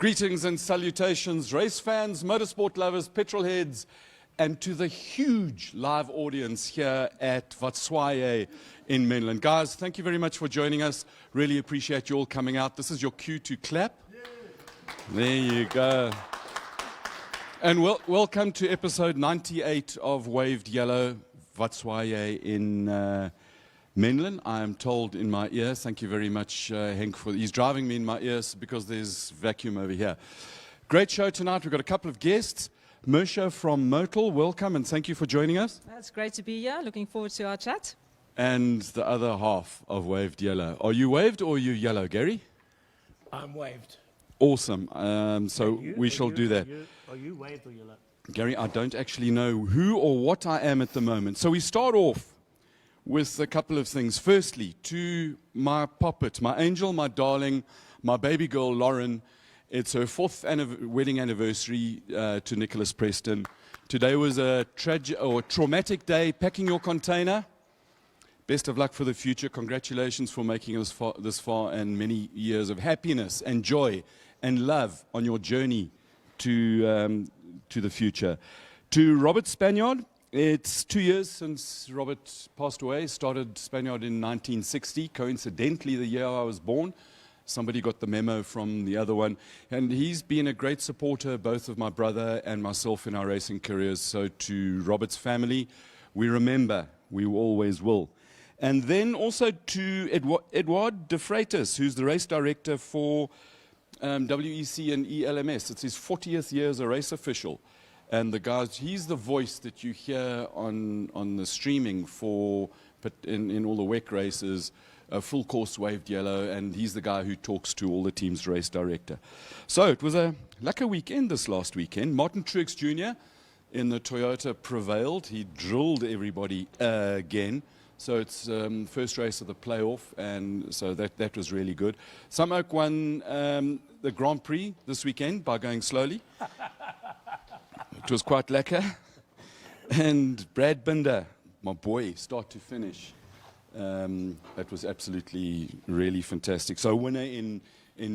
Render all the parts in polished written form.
Greetings and salutations, race fans, motorsport lovers, petrol heads, and to the huge live audience here at Vatswaye in Mainland. Guys, thank you very much for joining us. Really appreciate you all coming out. This is your cue to clap. There you go. And welcome to episode 98 of Waved Yellow, Vatswaye in Mainland. I am told in my ears, thank you very much, Henk, he's driving me in my ears because there's vacuum over here. Great show tonight. We've got a couple of guests. Mersha from Motul, welcome and thank you for joining us. It's great to be here. Looking forward to our chat. And the other half of Waved Yellow. Are you waved or are you yellow, Gary? I'm waved. Awesome. We shall do that. Are you waved or yellow? Gary, I don't actually know who or what I am at the moment. So we start off with a couple of things. Firstly, to my poppet, my angel, my darling, my baby girl, Lauren. It's her 4th wedding anniversary to Nicholas Preston. Today was a traumatic day, packing your container. Best of luck for the future. Congratulations for making us this far and many years of happiness and joy and love on your journey to the future. To Robert Spaniard, it's 2 years since Robert passed away. Started Spaniard in 1960, coincidentally the year I was born. Somebody got the memo from the other one. And he's been a great supporter, both of my brother and myself in our racing careers. So to Robert's family, we remember, we always will. And then also to Edouard de Freitas, who's the race director for WEC and ELMS. It's his 40th year as a race official. And the guys, he's the voice that you hear on the streaming in all the WEC races, full course Waved Yellow, and he's the guy who talks to all the team's race director. So it was a lucky weekend this last weekend. Martin Truex Jr. in the Toyota prevailed. He drilled everybody again. So it's first race of the playoff, and so that was really good. Sam Oak won the Grand Prix this weekend by going slowly. It was quite lekker. And Brad Binder, my boy, start to finish. That was absolutely really fantastic. So winner in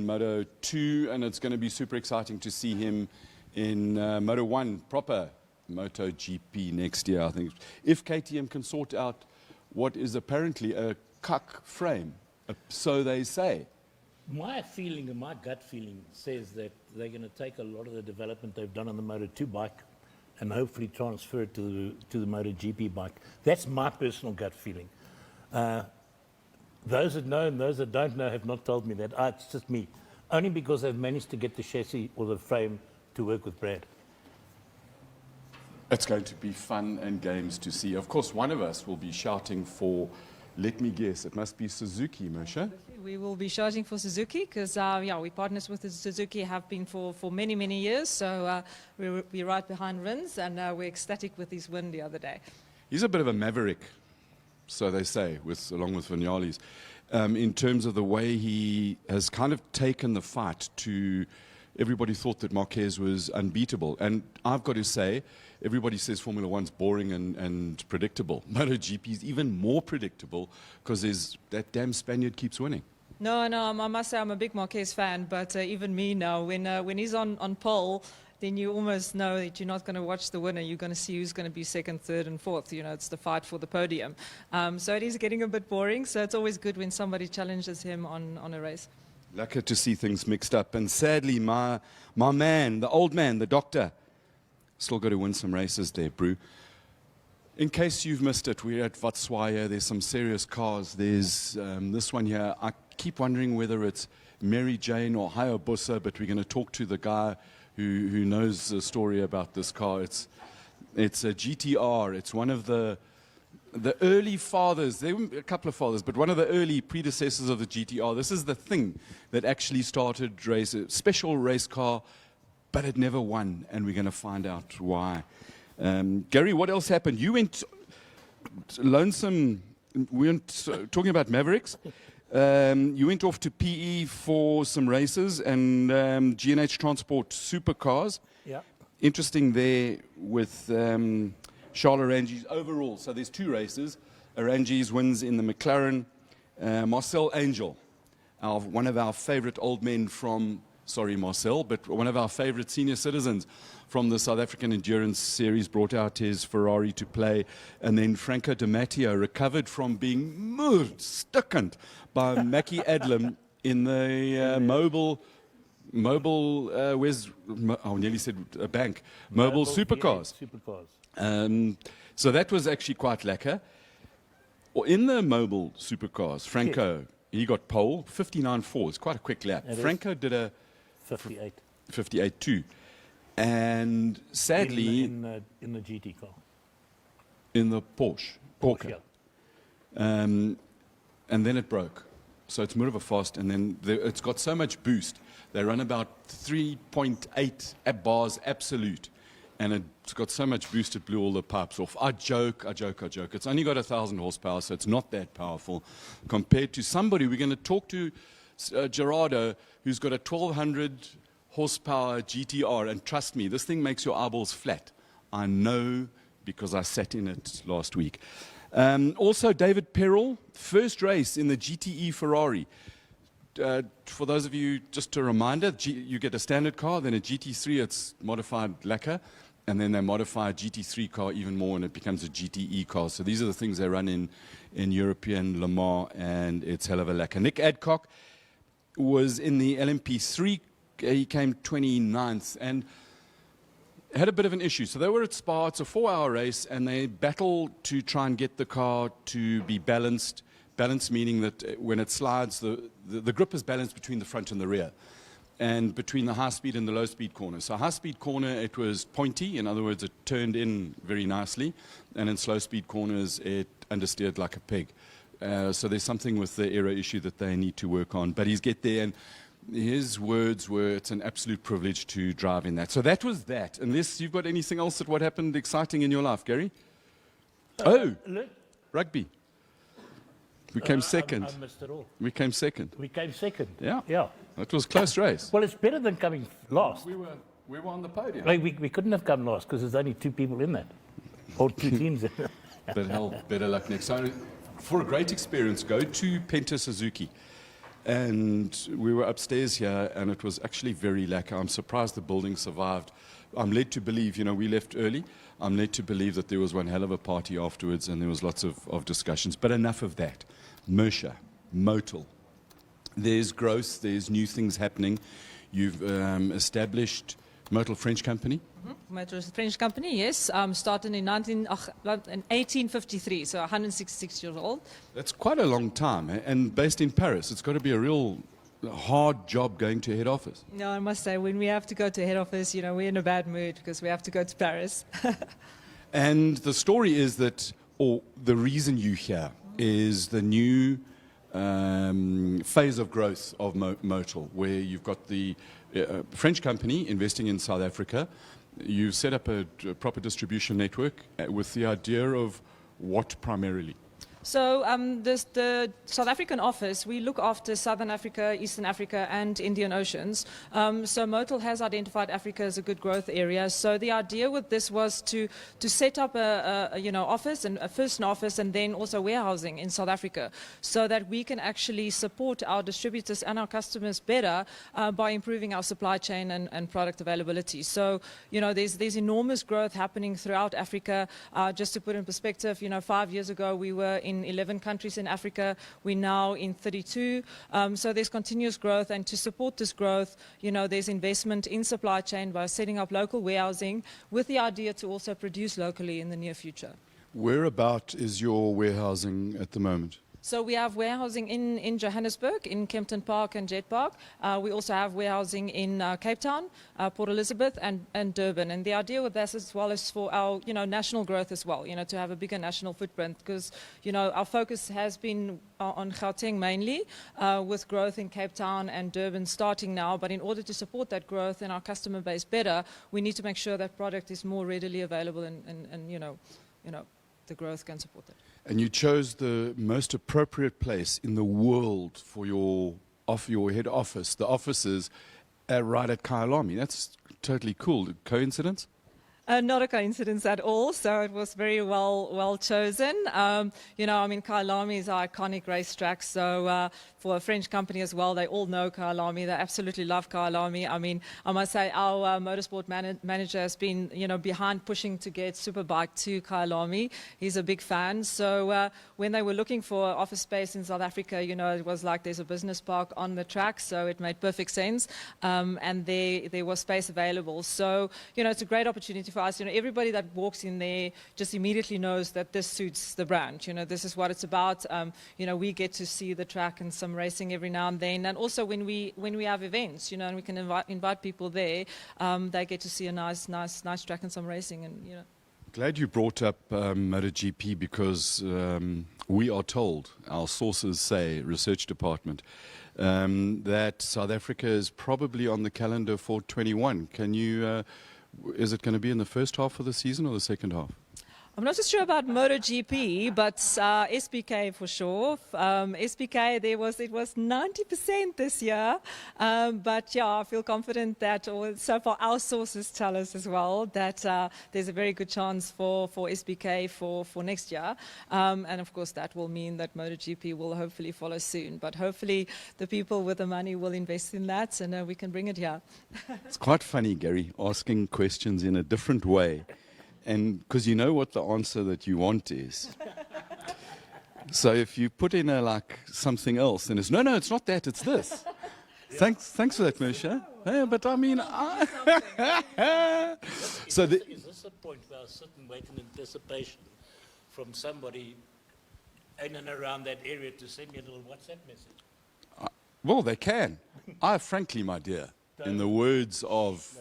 Moto 2, and it's going to be super exciting to see him in Moto 1, proper Moto GP next year, I think. If KTM can sort out what is apparently a cuck frame, so they say. My feeling and my gut feeling says that they're going to take a lot of the development they've done on the Moto 2 bike and hopefully transfer it to the Moto GP bike. That's my personal gut feeling. Those that know and those that don't know have not told me that. It's just me. Only because they've managed to get the chassis or the frame to work with Brad. It's going to be fun and games to see. Of course, one of us will be shouting for, let me guess, it must be Suzuki, Mersha. We will be shouting for Suzuki because, we partners with Suzuki, have been for many, many years. So we're right behind Rins, and we're ecstatic with his win the other day. He's a bit of a maverick, so they say, along with Vignales, in terms of the way he has kind of taken the fight to. Everybody thought that Marquez was unbeatable. And I've got to say, everybody says Formula One's boring and predictable. MotoGP is even more predictable because that damn Spaniard keeps winning. No, I must say I'm a big Marquez fan, but even me now, when he's on pole, then you almost know that you're not going to watch the winner. You're going to see who's going to be second, third, and fourth. You know, it's the fight for the podium. So it is getting a bit boring. So it's always good when somebody challenges him on a race. Lucky to see things mixed up. And sadly, my man, the old man, the doctor, still got to win some races there, Brew. In case you've missed it, we're at Vatswaye. There's some serious cars. There's this one here. I keep wondering whether it's Mary Jane or Hayabusa, but we're going to talk to the guy who knows the story about this car. It's a GTR. It's one of the early fathers. There were a couple of fathers, but one of the early predecessors of the GTR. This is the thing that actually started a special race car, but it never won, and we're going to find out why. Gary, what else happened? You went lonesome. We went talking about Mavericks. You went off to PE for some races and G&H Transport supercars. Yeah. Interesting there with Charles Arangis overall. So there's 2 races. Arangis wins in the McLaren. Marcel Angel, one of our favorite old men from sorry Marcel, but one of our favorite senior citizens from the South African Endurance Series brought out his Ferrari to play, and then Franco Di Matteo recovered from being stuckend by Mackie Adlam in the I nearly said a bank, mobile supercars. So that was actually quite lekker. In the mobile supercars, Franco, he got pole, 59.4. It's quite a quick lap. Franco did a 58.2. And sadly... In the GT car. In the Porsche. Yeah. And then it broke. So it's more of a fast, and then it's got so much boost. They run about 3.8 bars absolute. And it's got so much boost, it blew all the pipes off. I joke. It's only got 1,000 horsepower, so it's not that powerful compared to somebody. We're going to talk to Gerardo, who's got a 1,200 horsepower GTR. And trust me, this thing makes your eyeballs flat. I know because I sat in it last week. Also, David Perrell, first race in the GTE Ferrari. For those of you, just a reminder, you get a standard car, then a GT3, it's modified lacquer, and then they modify a GT3 car even more, and it becomes a GTE car. So these are the things they run in European Le Mans, and it's hell of a lacquer. Nick Adcock was in the LMP3. He came 29th, and had a bit of an issue. So they were at Spa. It's a 4-hour race, and they battled to try and get the car to be balanced. Balance meaning that when it slides, the grip is balanced between the front and the rear, and between the high-speed and the low-speed corner. So high-speed corner, it was pointy. In other words, it turned in very nicely. And in slow-speed corners, it understeered like a pig. So there's something with the aero issue that they need to work on. But he's get there, and his words were, it's an absolute privilege to drive in that. So that was that. Unless you've got anything else that what happened exciting in your life, Gary? Rugby. We came second. I missed it all. We came second. We came second. Yeah. Yeah. It was a close race. Well, it's better than coming last. We were on the podium. Like we couldn't have come last because there's only 2 people in that. Or 2 teams in that. But hell, better luck next time. For a great experience, go to Penta Suzuki. And we were upstairs here, and it was actually very lacquer. I'm surprised the building survived. I'm led to believe, we left early. I'm led to believe that there was one hell of a party afterwards, and there was lots of discussions. But enough of that. Mersha, Motul. There's growth, there's new things happening. You've established Motul French company. Motul is a French company, yes. Started in 1853, so 166 years old. That's quite a long time, and based in Paris. It's got to be a real hard job going to head office. No, I must say, when we have to go to head office, we're in a bad mood because we have to go to Paris. And the story is that, or the reason you're here, is the new phase of growth of Motul, where you've got the French company investing in South Africa. You've set up a proper distribution network with the idea of what primarily? So the South African office, we look after Southern Africa, Eastern Africa, and Indian Oceans. So Motul has identified Africa as a good growth area. So the idea with this was to set up a office, and first an office, and then also warehousing in South Africa, so that we can actually support our distributors and our customers better by improving our supply chain and product availability. So there's enormous growth happening throughout Africa. Just to put in perspective, 5 years ago we were in 11 countries in Africa. We're now in 32. So there's continuous growth, and to support this growth, there's investment in supply chain by setting up local warehousing with the idea to also produce locally in the near future. Whereabout is your warehousing at the moment? So we have warehousing in Johannesburg, in Kempton Park and Jet Park. We also have warehousing in Cape Town, Port Elizabeth, and Durban. And the idea with this as well is for our national growth as well, to have a bigger national footprint, because our focus has been on Gauteng mainly, with growth in Cape Town and Durban starting now. But in order to support that growth and our customer base better, we need to make sure that product is more readily available, and the growth can support it. And you chose the most appropriate place in the world for your head office. The office is right at Kyalami. That's totally cool. Coincidence? Not a coincidence at all. So it was very well chosen. Kyalami is our iconic racetrack. So for a French company as well, they all know Kyalami. They absolutely love Kyalami. I must say our motorsport manager has been, behind pushing to get Superbike to Kyalami. He's a big fan. So when they were looking for office space in South Africa, it was like there's a business park on the track, so it made perfect sense. And there was space available. So, it's a great opportunity for us. Everybody that walks in there just immediately knows that this suits the brand. This is what it's about. We get to see the track and some racing every now and then. And also when we have events, and we can invite people there, they get to see a nice track and some racing. And Glad you brought up MotoGP because we are told, our sources say, research department, that South Africa is probably on the calendar for 21. Is it going to be in the first half of the season or the second half? I'm not so sure about MotoGP, but SPK for sure. SPK, it was 90% this year. But yeah, I feel confident that, so far our sources tell us as well, that there's a very good chance for SPK for next year. And of course, that will mean that MotoGP will hopefully follow soon. But hopefully the people with the money will invest in that and we can bring it here. It's quite funny, Gary, asking questions in a different way. And because you know what the answer that you want is. So if you put in something else, then it's, no, it's not that, it's this. Yeah. Thanks for that, Misha. Yeah, but so is this a point where I sit and wait in anticipation from somebody in and around that area to send me a little WhatsApp message? Well, they can. Frankly, my dear, in the words of,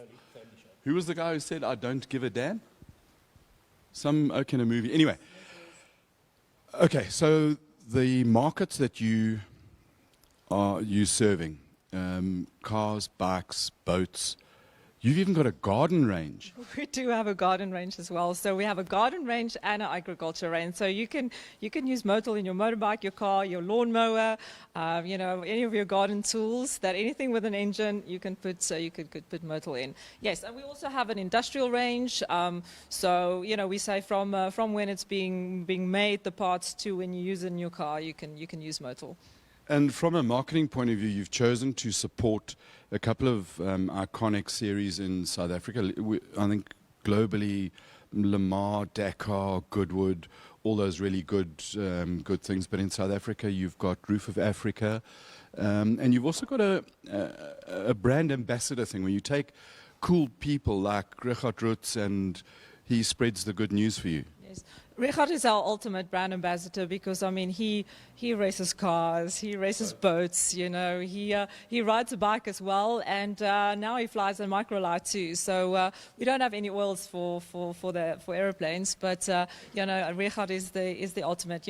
who was the guy who said, I don't give a damn? Some oak in a movie. Anyway, okay, so the markets that you serving, cars, bikes, boats, you've even got a garden range. We do have a garden range as well. So we have a garden range and an agriculture range. So you can use Motul in your motorbike, your car, your lawnmower, any of your garden tools. That anything with an engine you can put. So you could put Motul in. Yes, and we also have an industrial range. We say from when it's being made, the parts, to when you use it in your car, you can use Motul. And from a marketing point of view, you've chosen to support a couple of iconic series in South Africa. I think globally, Lamar, Dakar, Goodwood, all those really good things. But in South Africa, you've got Roof of Africa. And you've also got a brand ambassador thing where you take cool people like Richard Roots and he spreads the good news for you. Yes. Richard is our ultimate brand ambassador because, he races cars, he races boats, he rides a bike as well, and now he flies a microlight too. So we don't have any oils for aeroplanes, but Richard is the ultimate.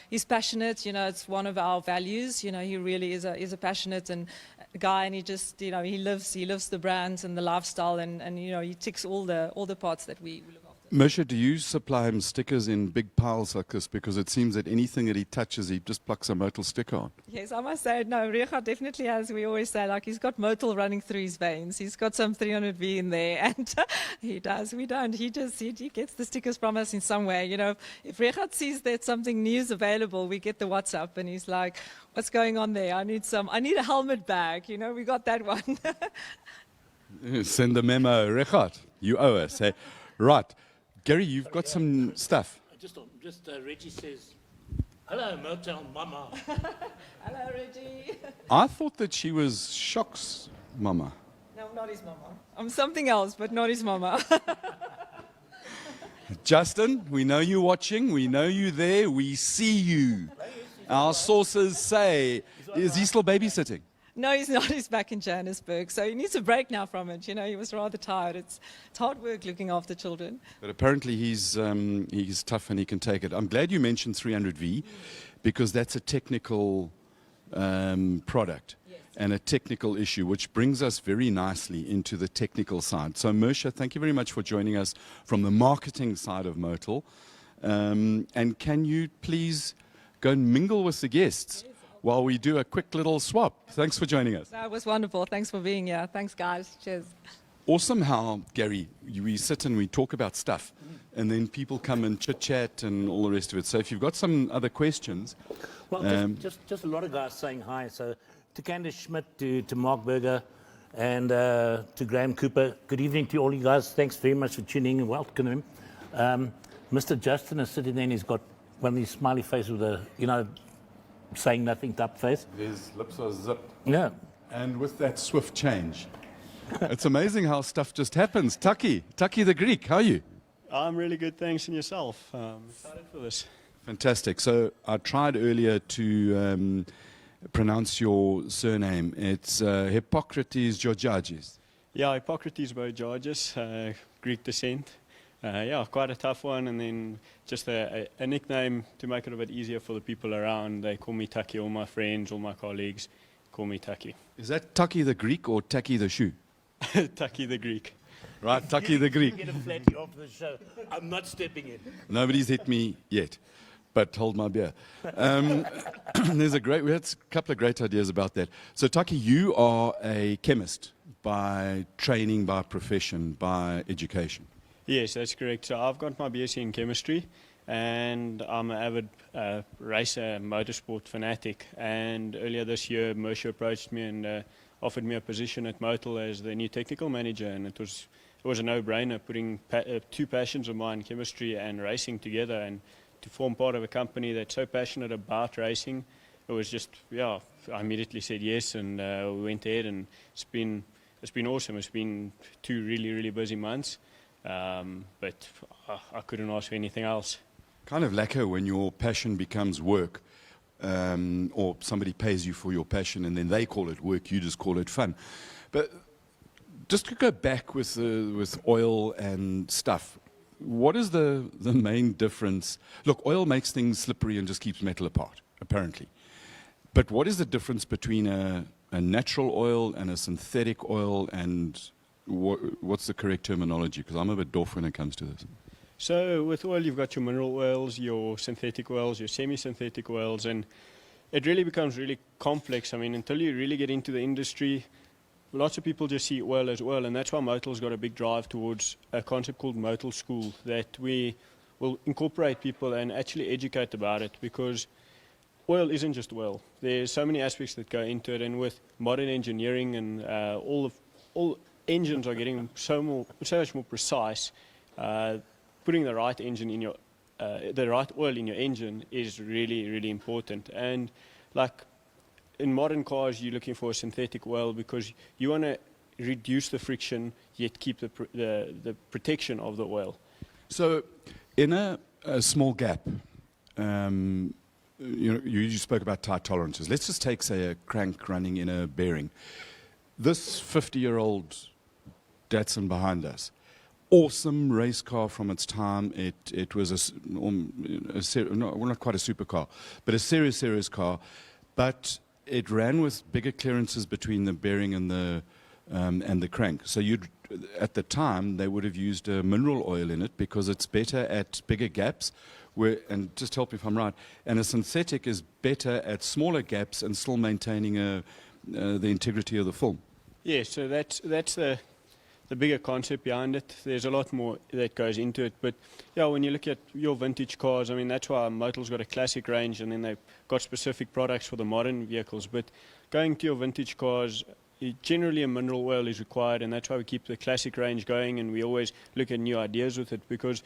He's passionate. It's one of our values. He really is a passionate guy, and he just he lives the brand and the lifestyle, and he ticks all the parts that we look after. Moshe, do you supply him stickers in big piles like this? Because it seems that anything that he touches, he just plucks a Motul sticker on. Yes, I must say, no, Richard definitely has, we always say, he's got Motul running through his veins. He's got some 300V in there, and he does. We don't. He gets the stickers from us in some way. If Richard sees that something new is available, we get the WhatsApp, and he's like, what's going on there? I need a helmet bag. We got that one. Send the memo, Richard. You owe us. Hey? Right. Gary, you've got some stuff. Reggie says, hello, Motel Mama. Hello, Reggie. I thought that she was Shock's mama. No, not his mama. I'm something else, but not his mama. Justin, we know you're watching. We know you there. We see you. Our sources say, is he still babysitting? No, he's not. He's back in Johannesburg. So he needs a break now from it. He was rather tired. It's hard work looking after children. But apparently he's tough and he can take it. I'm glad you mentioned 300V because that's a technical product and a technical issue, which brings us very nicely into the technical side. So, Moshe, thank you very much for joining us from the marketing side of Motul. And can you please go and mingle with the guests while we do a quick little swap? Thanks for joining us. That was wonderful. Thanks for being here. Thanks, guys. Cheers. awesome how, Gary, we sit and we talk about stuff, and then people come and chit-chat and all the rest of it. So if you've got some other questions... Well, just a lot of guys saying hi. So to Candace Schmidt, to Mark Berger, and to Graham Cooper, good evening to all you guys. Thanks very much for tuning in and welcome him. Mr. Justin is sitting there and he's got one of these smiley faces with a, saying nothing type face. His lips are zipped. Yeah. And with that swift change. It's amazing how stuff just happens. Taki the Greek, how are you? I'm really good, thanks, and yourself? Excited for this. Fantastic. So I tried earlier to pronounce your surname. It's Hippocrates Georgiades. Yeah, Hippocrates Georgiades, Greek descent. Yeah, quite a tough one, and then just a nickname to make it a bit easier for the people around. They call me Taki, all my friends, all my colleagues call me Taki. Is that Taki the Greek or Taki the shoe? Taki the Greek. Right, Taki the Greek. Get a flatty after the show. I'm not stepping in. Nobody's hit me yet, but hold my beer. We had a couple of great ideas about that. So Taki, you are a chemist by training, by profession, by education. Yes, that's correct. So I've got my BSc in chemistry, and I'm an avid racer, motorsport fanatic. And earlier this year, Mercer approached me and offered me a position at Motul as the new technical manager, and it was a no-brainer putting two passions of mine, chemistry and racing, together, and to form part of a company that's so passionate about racing. It was just, I immediately said yes, and we went ahead, and it's been awesome. It's been 2 really, really busy months, but I couldn't ask for anything else. Kind of lacquer when your passion becomes work, or somebody pays you for your passion and then they call it work, you just call it fun. But just to go back with oil and stuff, what is the main difference? Look, oil makes things slippery and just keeps metal apart, apparently. But what is the difference between a natural oil and a synthetic oil, and what's the correct terminology? Because I'm a bit doff when it comes to this. So with oil, you've got your mineral oils, your synthetic oils, your semi-synthetic oils, and it really becomes really complex. I mean, until you really get into the industry, lots of people just see oil as oil, and that's why Motul's got a big drive towards a concept called Motul School, that we will incorporate people and actually educate about it, because oil isn't just oil. There's so many aspects that go into it, and with modern engineering and all engines are getting so much more precise. Putting the right engine in your, the right oil in your engine is really, really important. And like in modern cars, you're looking for a synthetic oil because you want to reduce the friction yet keep the protection of the oil. So, in a small gap, you spoke about tight tolerances. Let's just take, say, a crank running in a bearing. This 50-year-old Datsun behind us. Awesome race car from its time. It was not quite a supercar, but a serious car. But it ran with bigger clearances between the bearing and the crank. So at the time they would have used a mineral oil in it because it's better at bigger gaps. And just help me if I'm right. And a synthetic is better at smaller gaps and still maintaining the integrity of the film. Yeah, so that's the bigger concept behind it. There's a lot more that goes into it, but yeah, when you look at your vintage cars, I mean, that's why Motul's got a classic range, and then they've got specific products for the modern vehicles. But going to your vintage cars, generally a mineral oil is required, and that's why we keep the classic range going, and we always look at new ideas with it, because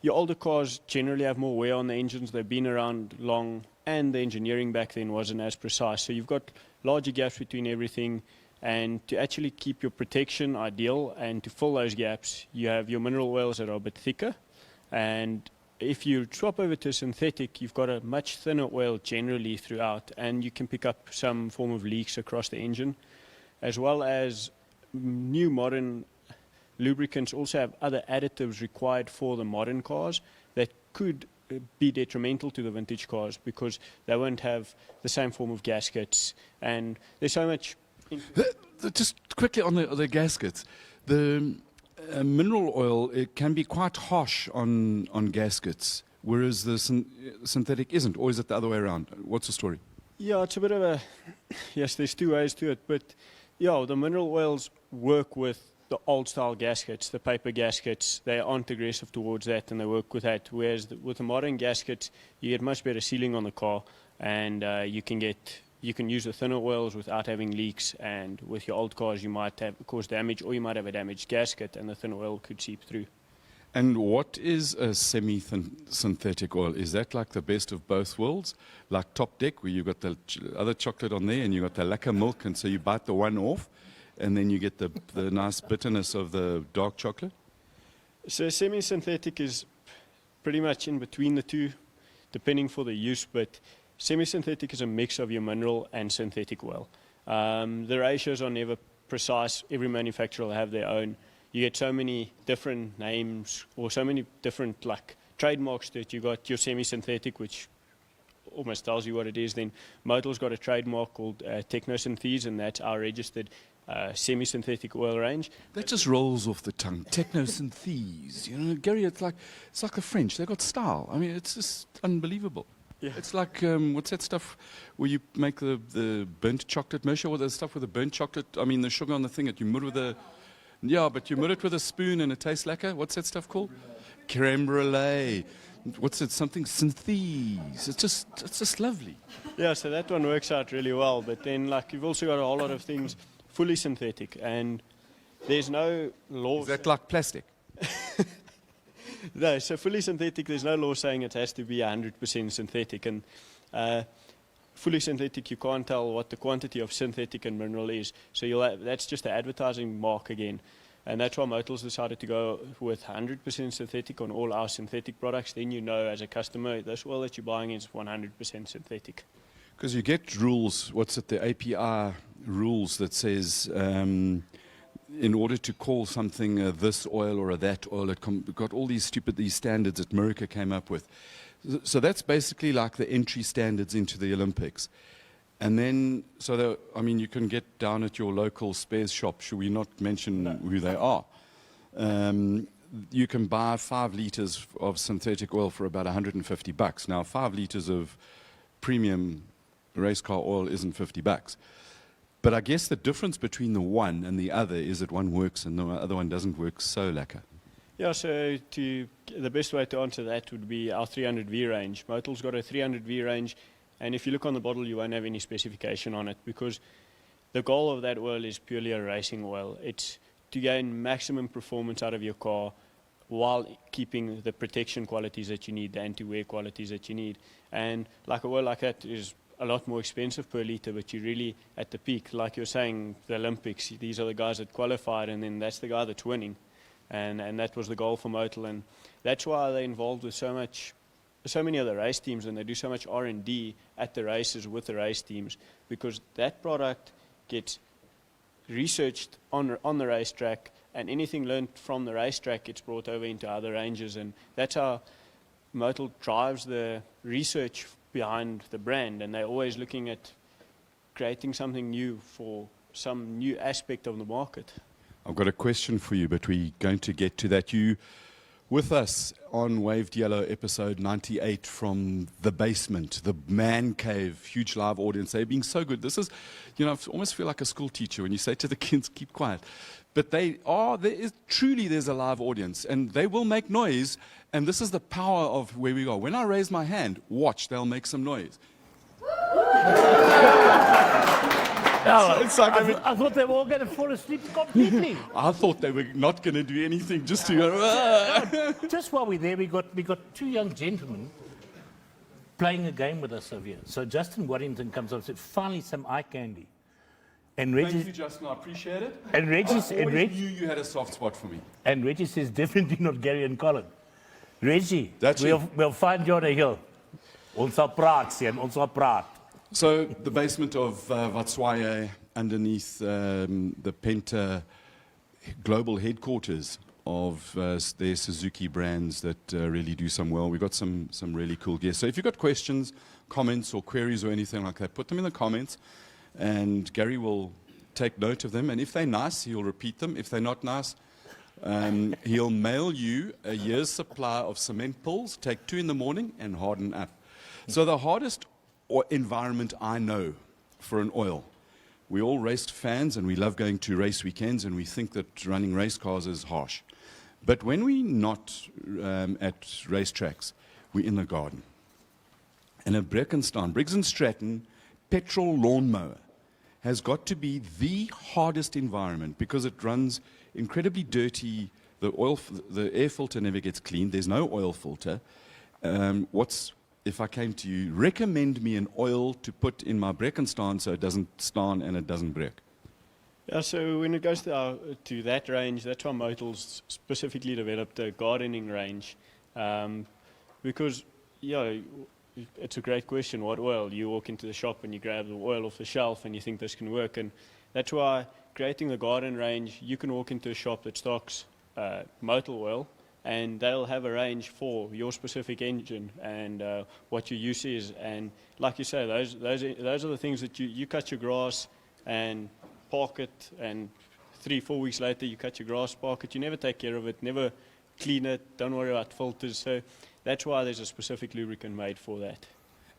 your older cars generally have more wear on the engines. They've been around long, and the engineering back then wasn't as precise. So you've got larger gaps between everything. And to actually keep your protection ideal and to fill those gaps, you have your mineral oils that are a bit thicker. And if you swap over to synthetic, you've got a much thinner oil generally throughout, and you can pick up some form of leaks across the engine. As well as new modern lubricants also have other additives required for the modern cars that could be detrimental to the vintage cars because they won't have the same form of gaskets. And there's so much... Just quickly on the gaskets, the mineral oil, it can be quite harsh on gaskets, whereas the synthetic isn't, or is it the other way around? What's the story? Yeah, it's a bit of a... Yes, there's 2 ways to it, but yeah, the mineral oils work with the old-style gaskets, the paper gaskets, they aren't aggressive towards that, and they work with that. Whereas with the modern gaskets, you get much better sealing on the car, and you can use the thinner oils without having leaks. And with your old cars, you might have cause damage, or you might have a damaged gasket, and the thin oil could seep through. And what is a semi-synthetic oil? Is that like the best of both worlds? Like Top Deck, where you've got the other chocolate on there and you've got the lacquer milk, and so you bite the one off, and then you get the nice bitterness of the dark chocolate? So semi-synthetic is pretty much in between the two, depending for the use, but semi-synthetic is a mix of your mineral and synthetic oil. The ratios are never precise. Every manufacturer will have their own. You get so many different names or so many different like trademarks that you got your semi-synthetic, which almost tells you what it is. Then Motul's got a trademark called Technosynthese, and that's our registered semi-synthetic oil range. That just rolls off the tongue. Technosynthese. You know, Gary, it's like the French. They've got style. I mean, it's just unbelievable. Yeah. It's like, what's that stuff where you make the burnt chocolate, Mersha, or the stuff with the burnt chocolate? I mean, the sugar on the thing that you mud with a... Yeah, but you mud it with a spoon and it tastes lacquer. What's that stuff called? Creme brulee. What's it? Something synthese. It's just lovely. Yeah, so that one works out really well. But then, like, you've also got a whole lot of things fully synthetic, and there's no law. Is that like plastic? No, so fully synthetic, there's no law saying it has to be 100% synthetic. And fully synthetic, you can't tell what the quantity of synthetic and mineral is. So that's just the advertising mark again. And that's why Motul's decided to go with 100% synthetic on all our synthetic products. Then you know as a customer, this oil that you're buying is 100% synthetic. Because you get rules, the API rules that says in order to call something this oil or that oil, it got all these standards that America came up with. So that's basically like the entry standards into the Olympics. And then, you can get down at your local spares shop. Should we not mention who they are? You can buy 5 liters of synthetic oil for about $150. Now, 5 liters of premium race car oil isn't $50. But I guess the difference between the one and the other is that one works and the other one doesn't work so lacquer. Yeah, so the best way to answer that would be our 300V range. Motul's got a 300V range, and if you look on the bottle, you won't have any specification on it, because the goal of that oil is purely a racing oil. It's to gain maximum performance out of your car while keeping the protection qualities that you need, the anti-wear qualities that you need. And like a oil like that is a lot more expensive per liter, but you're really at the peak. Like you're saying, the Olympics, these are the guys that qualified, and then that's the guy that's winning. And that was the goal for Motul, and that's why they're involved with so many other race teams, and they do so much R&D at the races with the race teams, because that product gets researched on the racetrack, and anything learned from the racetrack gets brought over into other ranges, and that's how Motul drives the research behind the brand, and they're always looking at creating something new for some new aspect of the market. I've got a question for you, but we're going to get to that. You with us on Waved Yellow episode 98 from the basement, the man cave, huge live audience. They're being so good. This is, I almost feel like a school teacher when you say to the kids, keep quiet. But there's a live audience, and they will make noise, and this is the power of where we go. When I raise my hand, watch, they'll make some noise. I thought they were all going to fall asleep completely. I thought they were not going to do anything, just to go. Just while we're there, we got 2 young gentlemen playing a game with us over here. So Justin Waddington comes up and said, finally some eye candy. And Reggie, Thank you, Justin. I appreciate it. And Reggie, I always knew you had a soft spot for me. And Reggie says, definitely not Gary and Colin. Reggie, That's we'll find you on a hill. Ons sal praat, seun, ons sal praat. So the basement of Vatswaye, underneath the Penta global headquarters of their Suzuki brands that really do some well. We've got some really cool guests. So if you've got questions, comments, or queries or anything like that, put them in the comments, and Gary will take note of them. And if they're nice, he'll repeat them. If they're not nice, he'll mail you a year's supply of cement pulls. Take 2 in the morning and harden up. So the hardest environment I know for an oil we're all race fans and we love going to race weekends and we think that running race cars is harsh. But when we're not at racetracks, we're in the garden. And a Briggs & Stratton petrol lawnmower has got to be the hardest environment because it runs incredibly dirty. The air filter never gets cleaned. There's no oil filter. If I came to you, recommend me an oil to put in my Breckenstein so it doesn't staan and it doesn't break. Yeah, so when it goes to that range, that's why Motel's specifically developed a gardening range. Because, yeah, it's a great question, what oil? You walk into the shop and you grab the oil off the shelf and you think this can work. And that's why creating the garden range, you can walk into a shop that stocks Motul oil, and they'll have a range for your specific engine and what your use is. And like you say, those are the things that you cut your grass and park it, and 3-4 weeks later you cut your grass, park it. You never take care of it, never clean it, don't worry about filters. So that's why there's a specific lubricant made for that.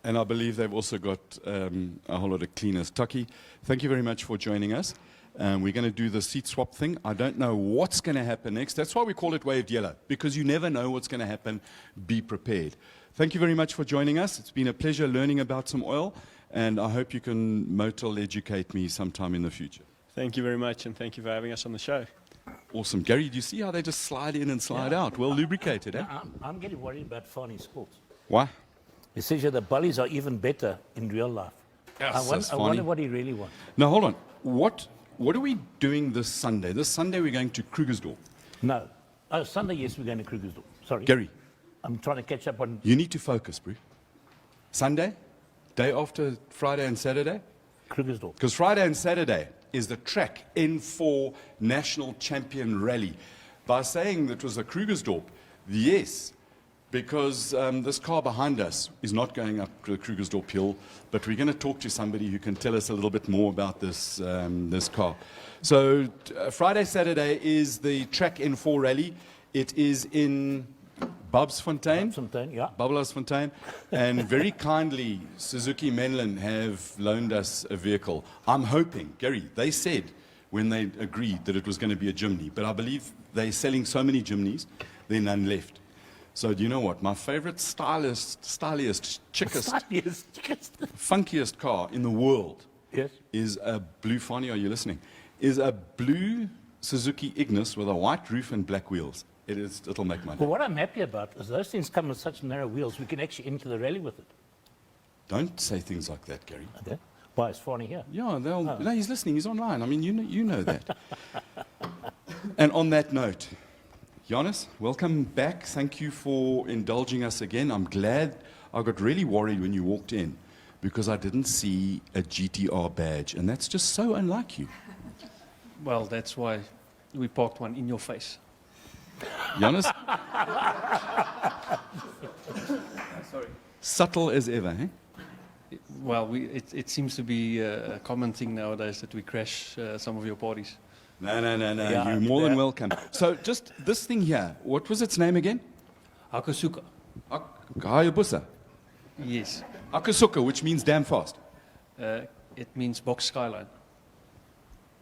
And I believe they've also got a whole lot of cleaners. Taki, thank you very much for joining us. We're going to do the seat swap thing. I don't know what's going to happen next. That's why we call it waved yellow, because you never know what's going to happen. Be prepared. Thank you very much for joining us. It's been a pleasure learning about some oil, and I hope you can Motul educate me sometime in the future. Thank you very much, and thank you for having us on the show. Awesome. Gary, do you see how they just slide in and slide out? Well lubricated, eh? I'm getting worried about Fani Sports. Why? He says that the bullies are even better in real life. Yes, I wonder what he really wants. Now, hold on. What are we doing this Sunday? This Sunday we're going to Krugersdorp. No. Oh, Sunday, yes, we're going to Krugersdorp. Sorry. Gary, I'm trying to catch up on you need to focus, bro. Sunday, day after Friday and Saturday? Krugersdorp. Because Friday and Saturday is the track N4 National Champion Rally. By saying that was a Krugersdorp, yes, because this car behind us is not going up the Krugersdorp hill, but we're going to talk to somebody who can tell us a little bit more about this, this car. So Friday, Saturday is the track N4 Rally. It is in Babsfontein. Babsfontein, yeah. Babsfontein. And very kindly, Suzuki Menlyn have loaned us a vehicle. I'm hoping, Gary, they said when they agreed that it was going to be a Jimny, but I believe they're selling so many Jimnys, there are none left. So do you know what? My favorite styliest, chickest, funkiest car in the world is a blue Fani. Are you listening? Is a blue Suzuki Ignis with a white roof and black wheels. It'll make money. Well, what I'm happy about is those things come with such narrow wheels, we can actually enter the rally with it. Don't say things like that, Gary. Okay. Why is Fani here? Yeah, no, he's listening. He's online. I mean, you know that. And on that note, Jonas, welcome back. Thank you for indulging us again. I'm glad. I got really worried when you walked in because I didn't see a GTR badge, and that's just so unlike you. Well, that's why we parked one in your face. Jonas? Sorry. Subtle as ever, eh? Well, it seems to be a common thing nowadays that we crash some of your parties. No. Yeah, You're more than welcome. So just this thing here, what was its name again? Akasuka. Hayabusa. Yes. Akasuka, which means damn fast. It means box skyline.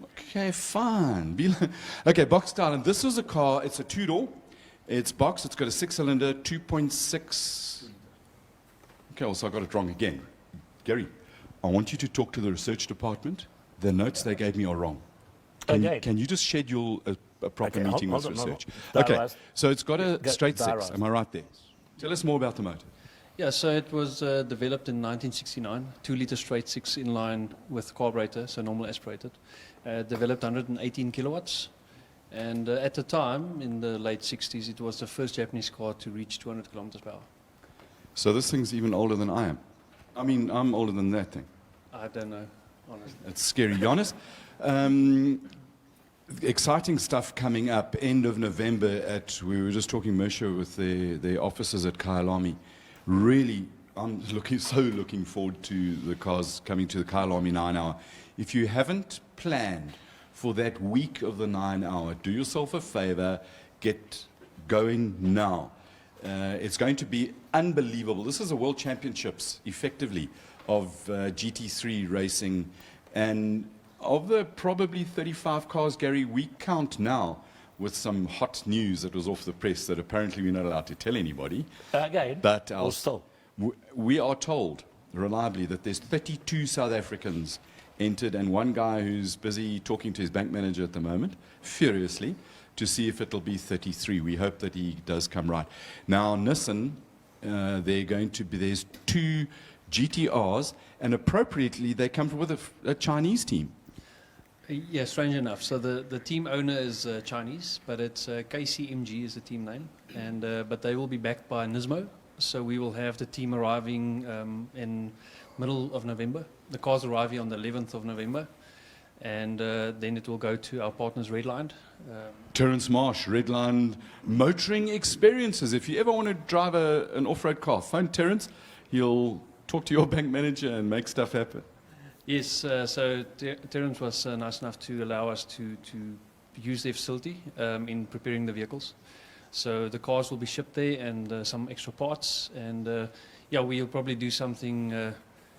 Okay, fine. Okay, box style. And this was a car, it's a two-door. It's box, it's got a 6-cylinder, 2.6. Okay, also I got it wrong again. Gary, I want you to talk to the research department. The notes they gave me are wrong. Can you just schedule a proper meeting with research? Okay, so it's got a straight six. Am I right there? Tell us more about the motor. Yeah, so it was developed in 1969, 2-liter straight six inline with carburetor, so normal aspirated. Developed 118 kilowatts. And at the time, in the late 60s, it was the first Japanese car to reach 200 kilometers per hour. So this thing's even older than I am. I mean, I'm older than that thing. I don't know, honestly. It's scary. Jonas, exciting stuff coming up end of November we were just talking, Mersha, with the officers at Kyalami. Really, I'm so looking forward to the cars coming to the Kyalami 9-hour. If you haven't planned for that week of the 9-hour, do yourself a favor, get going now. It's going to be unbelievable. This is a World Championships, effectively, of GT3 racing. And Of the probably 35 cars, Gary, we count now with some hot news that was off the press that apparently we're not allowed to tell anybody. Again, But or still. we are told reliably that there's 32 South Africans entered, and one guy who's busy talking to his bank manager at the moment, furiously, to see if it'll be 33. We hope that he does come right. Now, Nissan, there's 2 GTRs, and appropriately, they come with a Chinese team. Yeah, strange enough. So the team owner is Chinese, but it's KCMG is the team name, and but they will be backed by Nismo. So we will have the team arriving in middle of November. The cars arriving on the 11th of November, and then it will go to our partners Redline. Terence Marsh, Redline Motoring Experiences. If you ever want to drive an off-road car, phone Terence. He'll talk to your bank manager and make stuff happen. Yes, so Terence was nice enough to allow us to use their facility in preparing the vehicles. So the cars will be shipped there and some extra parts. And yeah, we'll probably do something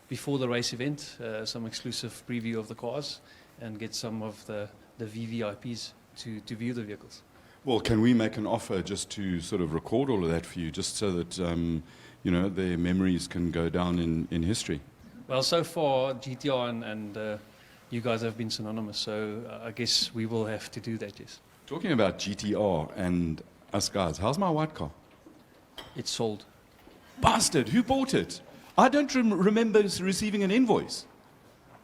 before the race event, some exclusive preview of the cars and get some of the VVIPs to view the vehicles. Well, can we make an offer just to sort of record all of that for you, just so that, their memories can go down in history? Well, so far, GTR and you guys have been synonymous, so I guess we will have to do that, yes. Talking about GTR and us guys, how's my white car? It's sold. Bastard, who bought it? I don't remember receiving an invoice.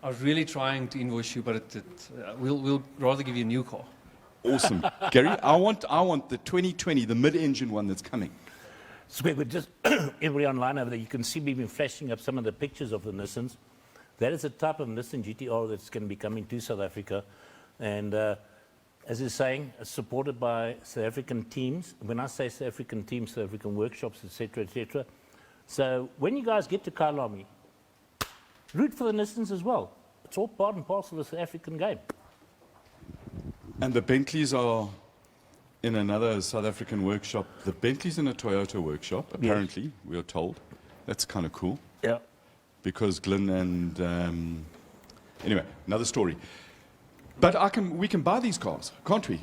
I was really trying to invoice you, but we'll rather give you a new car. Awesome. Gary, I want the 2020, the mid-engine one that's coming. So we would just, everybody online over there, you can see me been flashing up some of the pictures of the Nissans. That is a type of Nissan GTR that's going to be coming to South Africa. And as you're saying, supported by South African teams. When I say South African teams, South African workshops, etc., etc. So when you guys get to Kailami, root for the Nissans as well. It's all part and parcel of the South African game. And the Bentleys are in another South African workshop. The Bentley's in a Toyota workshop, apparently, we are told. That's kind of cool. Yeah. Because Glyn and... anyway, another story. But we can buy these cars, can't we?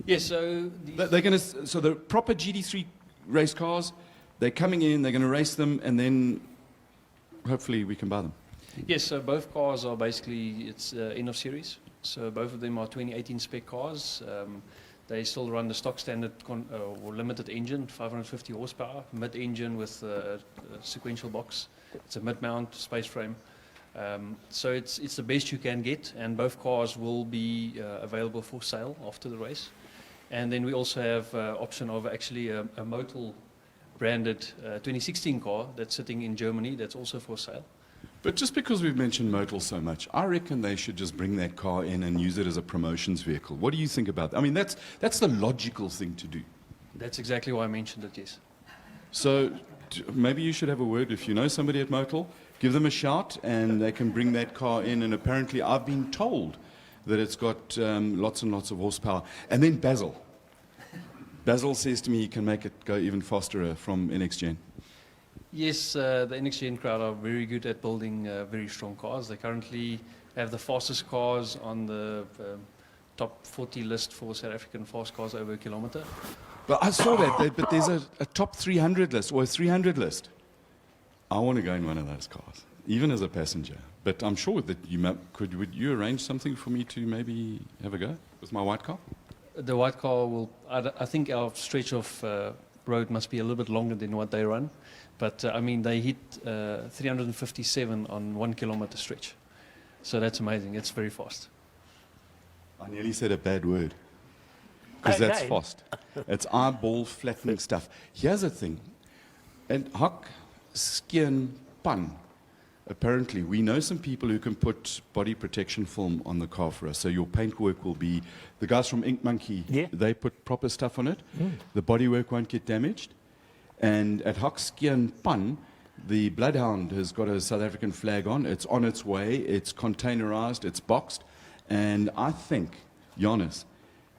Yes, so... They're going to... So the proper GD3 race cars, they're coming in, they're going to race them, and then hopefully we can buy them. Yes, so both cars are basically, it's end of series. So both of them are 2018 spec cars. They still run the stock standard or limited engine, 550 horsepower, mid-engine with a sequential box. It's a mid-mount space frame. So it's the best you can get, and both cars will be available for sale after the race. And then we also have option of actually a Motul branded 2016 car that's sitting in Germany that's also for sale. But just because we've mentioned Motul so much, I reckon they should just bring that car in and use it as a promotions vehicle. What do you think about that? I mean, that's the logical thing to do. That's exactly why I mentioned it, yes. So maybe you should have a word. If you know somebody at Motul, give them a shout and they can bring that car in. And apparently I've been told that it's got lots and lots of horsepower. And then Basil. Basil says to me he can make it go even faster from NX Gen. Yes, the NX Gen crowd are very good at building very strong cars. They currently have the fastest cars on the top 40 list for South African fast cars over a kilometer. But I saw that, but there's a top 300 list or a 300 list. I want to go in one of those cars, even as a passenger. But I'm sure that would you arrange something for me to maybe have a go with my white car? The white car will, I think our stretch of road must be a little bit longer than what they run. But I mean, they hit 357 on 1 kilometer stretch. So that's amazing. It's very fast. I nearly said a bad word. Because that's fast. It's eyeball flattening stuff. Here's the thing. And hak, skin, pan. Apparently, we know some people who can put body protection film on the car for us. So your paintwork will be, the guys from Ink Monkey, they put proper stuff on it. The bodywork won't get damaged. And at Hokskie Pan, the Bloodhound has got a South African flag on. It's on its way. It's containerized. It's boxed. And I think, Jonas,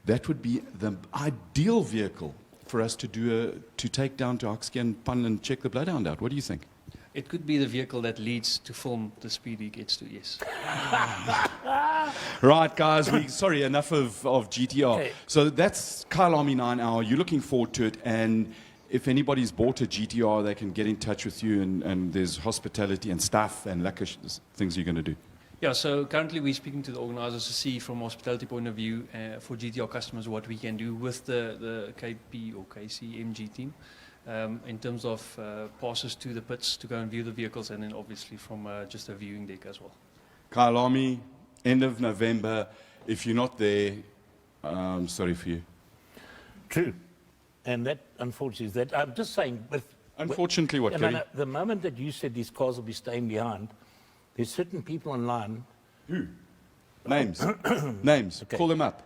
that would be the ideal vehicle for us to take down to Hokskie Pan and check the Bloodhound out. What do you think? It could be the vehicle that leads to film the speed he gets to, yes. Right, guys, sorry, enough of GTR. Okay. So that's Kyle Army 9 Hour. You're looking forward to it, and if anybody's bought a GTR, they can get in touch with you, and there's hospitality and stuff and lekker things you're going to do. Yeah, so currently we're speaking to the organizers to see from a hospitality point of view for GTR customers what we can do with the KP or KCMG team in terms of passes to the pits to go and view the vehicles, and then obviously from just a viewing deck as well. Kyle Army, end of November. If you're not there, I'm sorry for you. True. And that, unfortunately, is that. I'm just saying, Unfortunately, what, Kerry? the moment that you said these cars will be staying behind, there's certain people online. Who? Names. Names. Okay. Call them up.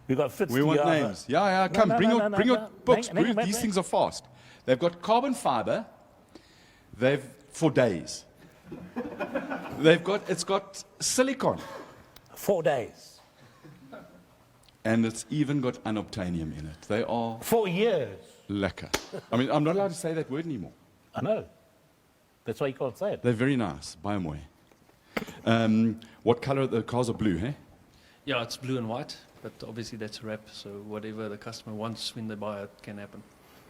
We got Fitz. We want Diava. names. Yeah, come. no, bring no, your, no, bring no, your no. books. Hang on, wait, These wait. things are fast. They've got carbon fiber. They've for days. It's got silicon. 4 days. And it's even got unobtainium in it. They are 4 years. lekker. I mean, I'm not allowed to say that word anymore. I know. That's why you can't say it. They're very nice. Buy them away. What color? The cars are blue, hey? Yeah, it's blue and white, but obviously that's a wrap, so whatever the customer wants when they buy it can happen.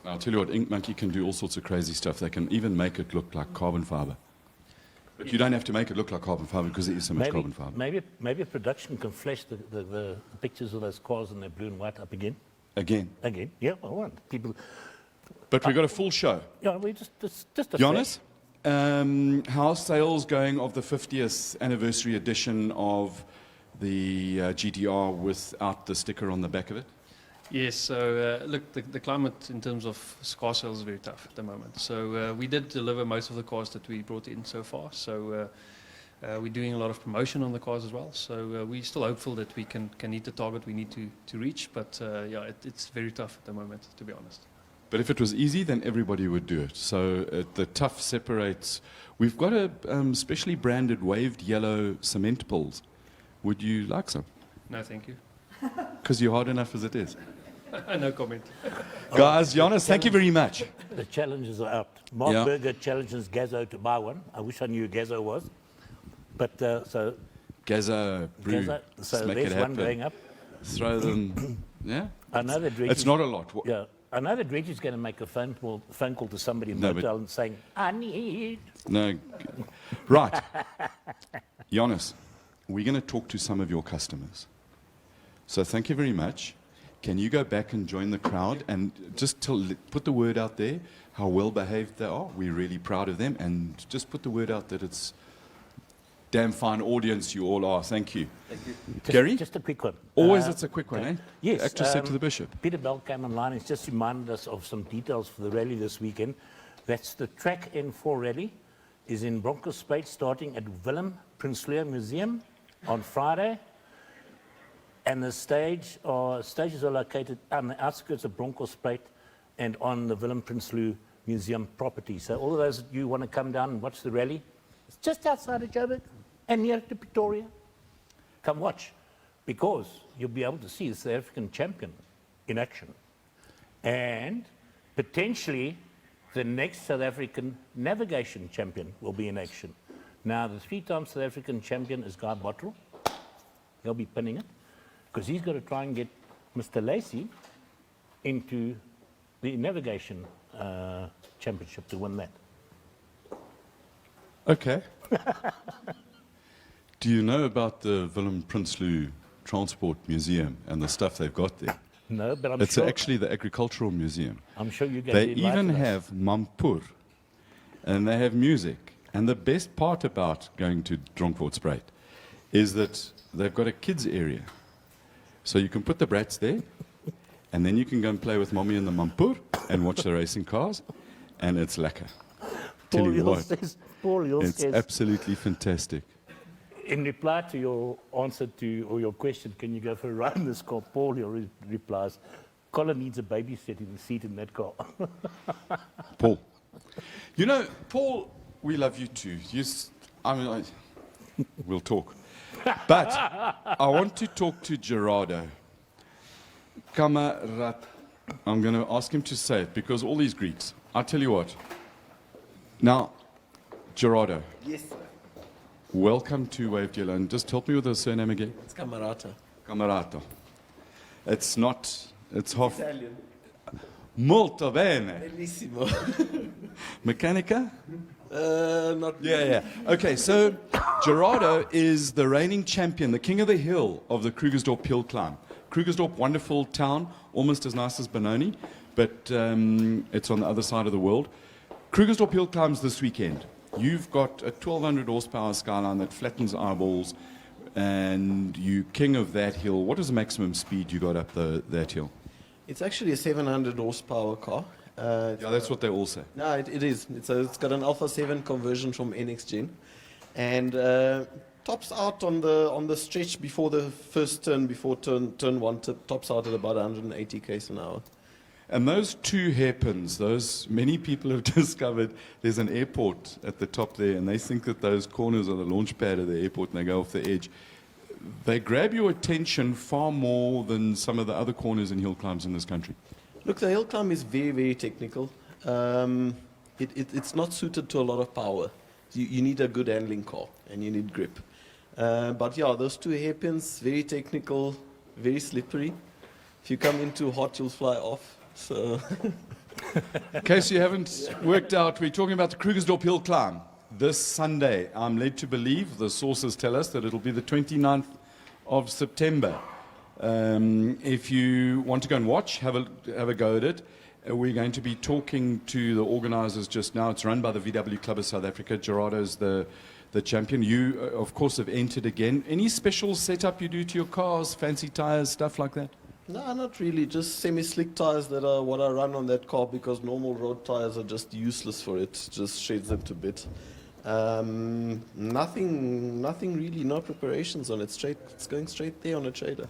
I'll tell you what, Ink Monkey can do all sorts of crazy stuff. They can even make it look like carbon fiber. But you don't have to make it look like carbon fiber because there is so much carbon fiber. Maybe production can flash the pictures of those cars in their blue and white up again. Again. Yeah, I want people. But we've got a full show. Yeah, we just a Jonas, how's sales going of the 50th anniversary edition of the GTR without the sticker on the back of it? Yes, so look, the climate in terms of car sales is very tough at the moment. So we did deliver most of the cars that we brought in so far. So we're doing a lot of promotion on the cars as well. So we're still hopeful that we can hit the target we need to reach. But yeah, it's very tough at the moment, to be honest. But if it was easy, then everybody would do it. So the tough separates. We've got a specially branded waved yellow cement pulls. Would you like some? No, thank you. Because you're hard enough as it is. No comment. Guys, Jonas, thank you very much. The challenges are out. Mark Yeah. Berger challenges Gazzo to buy one. I wish I knew who Gazzo was. But so, Gaza, brew. Gazzo, so Let's make there's it one happen. going up. Throw them. Yeah? I know that Reggie's, It's not a lot. Yeah, I know that Reggie's going to make a phone call to somebody in No, but- Motul and saying, I need. No. Right. Jonas, we're going to talk to some of your customers. So thank you very much. Can you go back and join the crowd and just put the word out there how well behaved they are? We're really proud of them, and just put the word out that it's damn fine audience you all are. Thank you. Gary? Just a quick one. Always it's a quick one, eh? Yes. Actress said to the bishop. Peter Bell came online. He's just reminded us of some details for the rally this weekend. That's the Track N4 rally is in Bronkhorstspruit starting at Willem Prinsloo Museum on Friday. And the stages are located on the outskirts of Bronkhorstspruit and on the Willem Prinsloo Museum property. So all of those of you who want to come down and watch the rally, it's just outside of Joburg and near to Pretoria. Come watch, because you'll be able to see the South African champion in action. And potentially the next South African navigation champion will be in action. Now, the 3-time South African champion is Guy Bottrell. He'll be pinning it, because he's got to try and get Mr. Lacey into the navigation championship to win that. Okay. Do you know about the Willem Prinsloo Transport Museum and the stuff they've got there? No, but It's actually the agricultural museum. I'm sure you get They even have mampur, and they have music. And the best part about going to Bronkhorstspruit is that they've got a kids area. So you can put the brats there, and then you can go and play with mommy in the mampur and watch the racing cars, and it's lekker. Tell you what, it's absolutely fantastic. in reply to your answer to, or your question, can you go for a ride in this car? Paul here replies, Colin needs a babysitting seat in that car. Paul. You know, Paul, we love you too. We'll talk. But I want to talk to Gerardo. Kamarat. I'm going to ask him to say it because all these Greeks. I'll tell you what. Now, Gerardo, Yes, sir. welcome to Wave Dealer. And just help me with the surname again. It's Camerata. Camerato. It's not, it's half. Italian. Molto bene. Bellissimo. Mechanica? Not Yeah. Okay, so Gerardo is the reigning champion, the king of the hill of the Krugersdorp hill climb. Krugersdorp, wonderful town, almost as nice as Benoni, but it's on the other side of the world. Krugersdorp hill climbs this weekend. You've got a 1200 horsepower Skyline that flattens eyeballs, and you king of that hill. What is the maximum speed you got up that hill? It's actually a 700 horsepower car. Yeah, that's what they all say. No, it is. It's got an Alpha 7 conversion from NX Gen, and tops out on the stretch before the first turn, before turn one, tops out at about 180 km an hour. And those two hairpins, many people have discovered there's an airport at the top there, and they think that those corners are the launch pad of the airport, and they go off the edge. They grab your attention far more than some of the other corners and hill climbs in this country. Look, the hill climb is very, very technical. It's not suited to a lot of power. You need a good handling car, and you need grip. But yeah, those two hairpins, very technical, very slippery. If you come in too hot, you'll fly off. So In case you haven't worked out, we're talking about the Krugersdorp hill climb this Sunday. I'm led to believe, the sources tell us, that it'll be the 29th of September. If you want to go and watch, have a go at it. We're going to be talking to the organisers just now. It's run by the VW Club of South Africa. Gerardo's the champion. You, of course, have entered again. Any special setup you do to your cars, fancy tyres, stuff like that? no, not really. Just semi-slick tires that are what I run on that car, because normal road tires are just useless for it. Just shades them to bit. Nothing really. No preparations on it. It's going straight there on a trailer.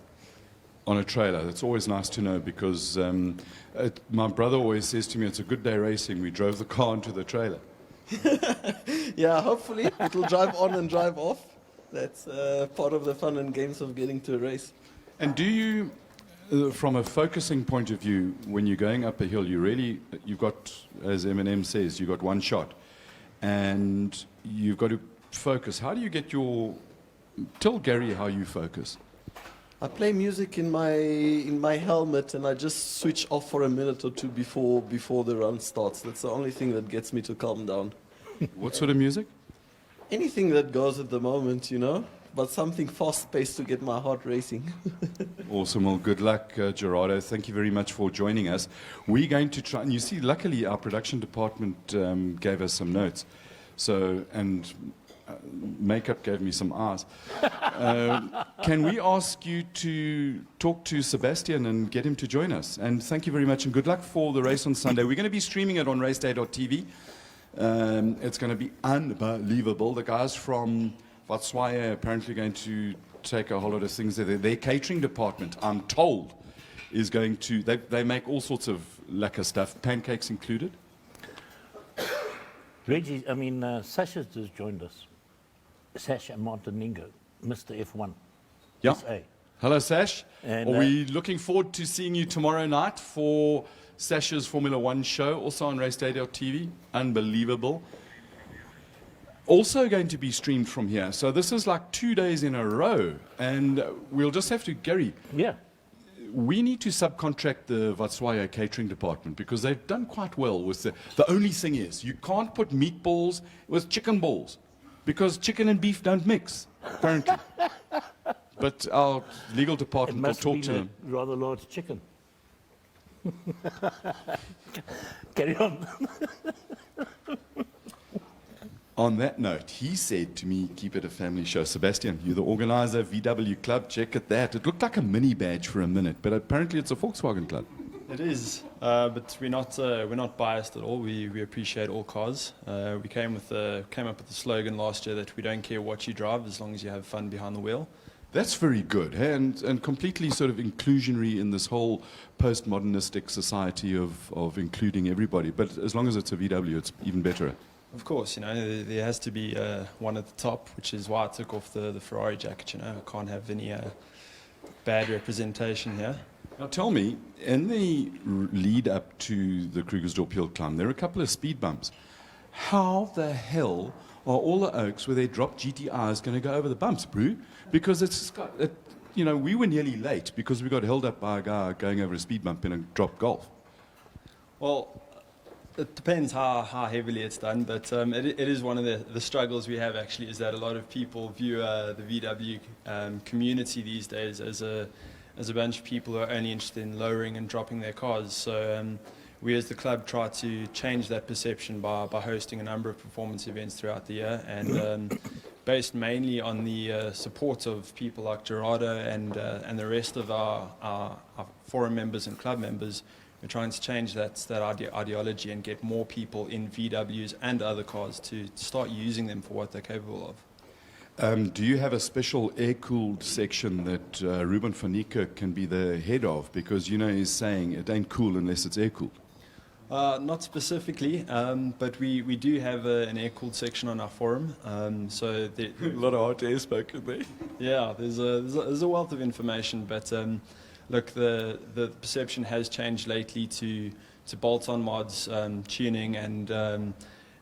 On a trailer. That's always nice to know, because my brother always says to me, it's a good day racing. We drove the car into the trailer. Yeah, hopefully it'll drive on and drive off. That's part of the fun and games of getting to a race. And do you, from a focusing point of view, when you're going up a hill, you've got, as Eminem says, you've got one shot, and you've got to focus. How do you get tell Gary how you focus. I play music in my helmet, and I just switch off for a minute or two before the run starts. That's the only thing that gets me to calm down. What sort of music? Anything that goes at the moment, but something fast-paced to get my heart racing. Awesome. Well, good luck, Gerardo. Thank you very much for joining us. We're going to try, and you see, luckily our production department gave us some notes. So, and makeup gave me some eyes. Can we ask you to talk to Sebastian and get him to join us? And thank you very much, and good luck for the race on Sunday. We're going to be streaming it on raceday.tv. It's going to be unbelievable. The guys from Vatswaya are apparently going to take a whole lot of things there. Their catering department, I'm told, is going to, they make all sorts of lekker stuff, pancakes included. Reggie, Sasha just joined us. Sasha Montenegro, Mr. F1. Yeah. SA. Hello, Sash. And, Are we looking forward to seeing you tomorrow night for Sasha's Formula One show, also on raceday.tv? Unbelievable. Also going to be streamed from here. So this is like 2 days in a row. And we'll just have to, Gary, Yeah. we need to subcontract the Vatswaya catering department, because they've done quite well with the only thing is, you can't put meatballs with chicken balls, because chicken and beef don't mix, apparently. But our legal It department will must talk be to a them. rather large chicken. Carry on. On that note, he said to me, keep it a family show. Sebastian, you're the organizer, VW Club, check at that. It looked like a mini badge for a minute, but apparently it's a Volkswagen Club. It is, but we're not biased at all. We appreciate all cars. We came up with the slogan last year that we don't care what you drive as long as you have fun behind the wheel. That's very good, hey? And completely sort of inclusionary in this whole postmodernistic society of including everybody. But as long as it's a VW, it's even better. Of course, there has to be one at the top, which is why I took off the Ferrari jacket. I can't have any bad representation here. Now tell me, in the lead up to the Krugersdorp hill climb, there are a couple of speed bumps. How the hell are all the Oaks where they drop GTIs going to go over the bumps, Brew? Because it's got, you know, we were nearly late because we got held up by a guy going over a speed bump in a drop Golf. Well, it depends how heavily it's done, but it is one of the struggles we have actually, is that a lot of people view the VW community these days as a bunch of people who are only interested in lowering and dropping their cars. So we as the club try to change that perception by hosting a number of performance events throughout the year, and based mainly on the support of people like Gerardo and the rest of our forum members and club members. We're trying to change that ideology and get more people in VWs and other cars to start using them for what they're capable of. Do you have a special air-cooled section that Ruben van Niekerk can be the head of? Because, you know, he's saying it ain't cool unless it's air-cooled. Not specifically, but we do have an air-cooled section on our forum. So A lot of hot air spoken there. yeah, there's a wealth of information, but look, the perception has changed lately to bolt-on mods, tuning,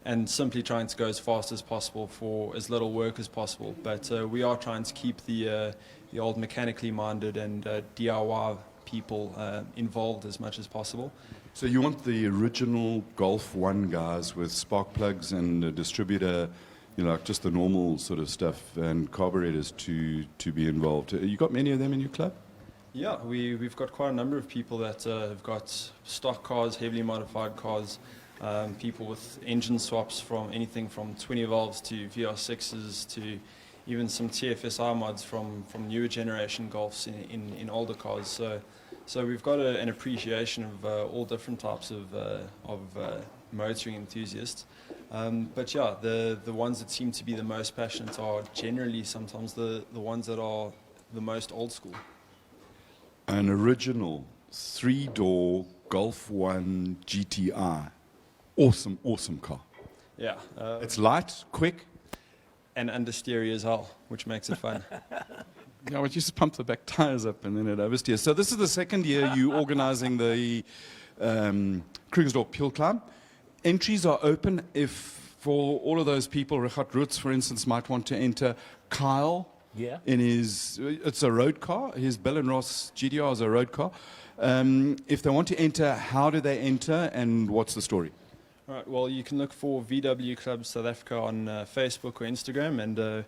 and simply trying to go as fast as possible for as little work as possible. But we are trying to keep the old mechanically minded and DIY people involved as much as possible. So you want the original Golf 1 guys with spark plugs and a distributor, you know, like just the normal sort of stuff, and carburetors to be involved. You got many of them in your club? Yeah, we've got quite a number of people that have got stock cars, heavily modified cars, people with engine swaps from anything from 20 valves to VR6s to even some TFSI mods from newer generation Golfs in older cars. So we've got an appreciation of all different types of motoring enthusiasts. But yeah, the ones that seem to be the most passionate are generally sometimes the ones that are the most old school. An original 3-door Golf 1 GTI. Awesome, awesome car. Yeah. It's light, quick. And understeery as well, which makes it fun. Yeah, we just pump the back tires up and then it oversteers. So this is the second year you organising the Krugersdorp Hill Climb. Entries are open if for all of those people, Richard Rutz, for instance, might want to enter. Kyle, Yeah. in his, it's a road car. His Bell & Ross GDR is a road car. If they want to enter, how do they enter and what's the story? All right, well, you can look for VW Club South Africa on Facebook or Instagram, and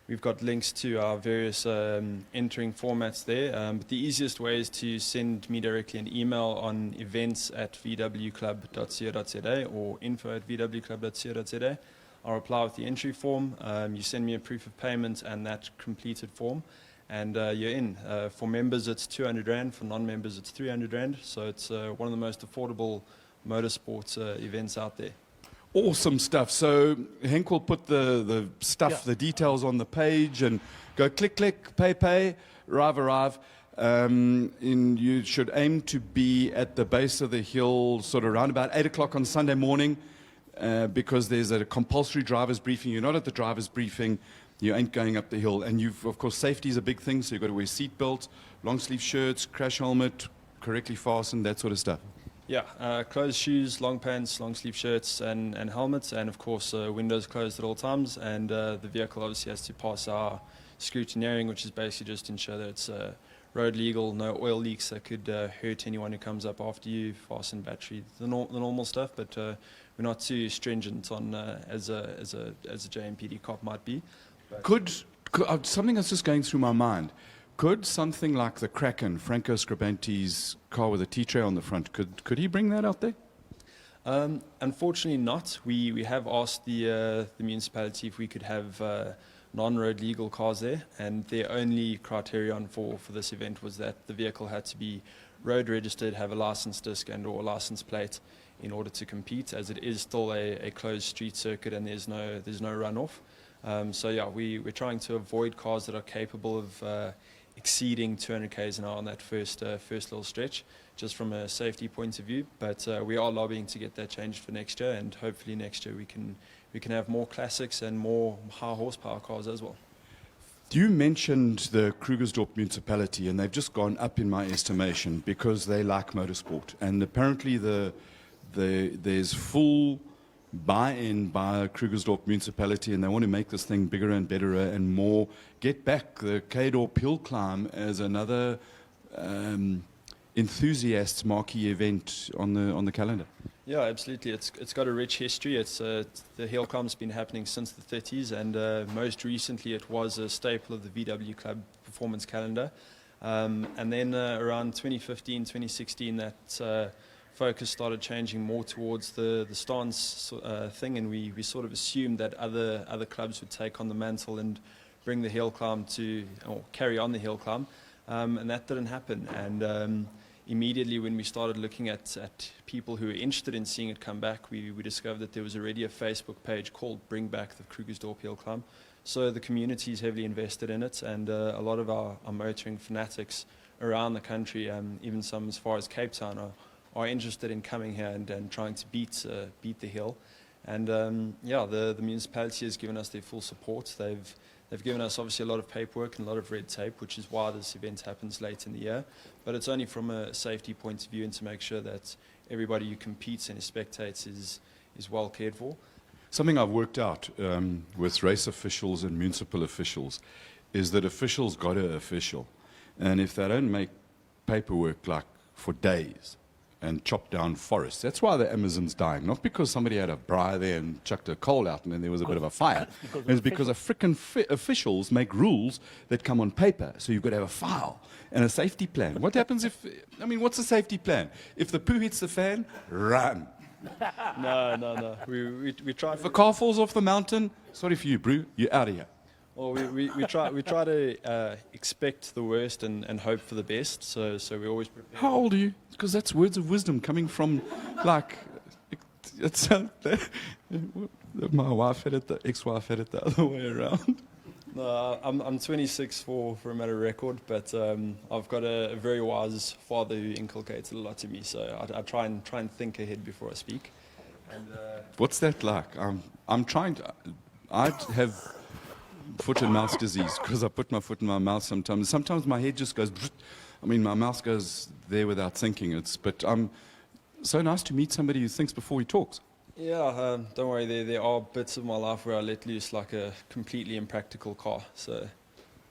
we've got links to our various entering formats there. But the easiest way is to send me directly an email on events@vwclub.co.za or info@vwclub.co.za. I'll reply with the entry form. You send me a proof of payment and that completed form, and you're in. For members, it's 200 Rand. For non-members, it's 300 Rand. So it's one of the most affordable motorsports events out there. Awesome stuff. So Henk will put the stuff, the details on the page, and go click, click, pay, arrive. And you should aim to be at the base of the hill sort of around about 8 o'clock on Sunday morning, because there's a compulsory driver's briefing. You're not at the driver's briefing, you ain't going up the hill. And of course, safety is a big thing, so you've got to wear seat belts, long sleeve shirts, crash helmet, correctly fastened, that sort of stuff. Yeah, closed shoes, long pants, long sleeve shirts, and helmets, and of course windows closed at all times. And the vehicle obviously has to pass our scrutineering, which is basically just ensure that it's road legal, no oil leaks that could hurt anyone who comes up after you, fasten battery, the normal stuff. But we're not too stringent on as a JMPD cop might be. Could something that's just going through my mind? Could something like the Kraken, Franco Scribanti's car with a T-tray on the front, could he bring that out there? Unfortunately not. We have asked the municipality if we could have non-road legal cars there, and their only criterion for this event was that the vehicle had to be road registered, have a license disc and or a license plate in order to compete, as it is still a closed street circuit and there's no runoff. So yeah, we're trying to avoid cars that are capable of exceeding 200 k's an hour on that first little stretch, just from a safety point of view. But we are lobbying to get that changed for next year, and hopefully next year we can have more classics and more high horsepower cars as well. You mentioned the Krugersdorp municipality, and they've just gone up in my estimation because they like motorsport, and apparently there's full buy-in by Krugersdorp municipality, and they want to make this thing bigger and better and more. Get back the K-Dorp Hill Climb as another enthusiasts marquee event on the calendar. Yeah, absolutely. It's got a rich history. The hill climb's been happening since the 30s, and most recently it was a staple of the VW Club performance calendar. And then around 2015, 2016, that focus started changing more towards the stance thing, and we sort of assumed that other clubs would take on the mantle and bring the hill climb or carry on the hill climb, and that didn't happen. And immediately when we started looking at people who were interested in seeing it come back, we discovered that there was already a Facebook page called Bring Back the Krugersdorp Hill Climb. So the community is heavily invested in it, and a lot of our motoring fanatics around the country, even some as far as Cape Town, are interested in coming here and trying to beat the hill. And the municipality has given us their full support. They've given us obviously a lot of paperwork and a lot of red tape, which is why this event happens late in the year. But it's only from a safety point of view and to make sure that everybody who competes and spectates is well cared for. Something I've worked out with race officials and municipal officials is that officials got to official. And if they don't make paperwork like for days and chop down forests, that's why the Amazon's dying. Not because somebody had a briar there and chucked a coal out and then there was a bit of a fire. It's because officials make rules that come on paper. So you've got to have a file and a safety plan. What happens what's a safety plan? If the poo hits the fan, run. No. We try. If a car falls off the mountain, sorry for you, Brew, you're out of here. Well, we try to expect the worst and hope for the best. So we always prepare. How old are you? Because that's words of wisdom coming from, my wife had it, the ex-wife had it the other way around. No, I'm 26 for a matter of record, but I've got a very wise father who inculcated a lot to me. So I try and think ahead before I speak. And What's that like? I'm trying to. I have foot and mouth disease because I put my foot in my mouth sometimes. Sometimes my head just goes. My mouth goes there without thinking. But so nice to meet somebody who thinks before he talks. yeah, don't worry. There are bits of my life where I let loose like a completely impractical car. So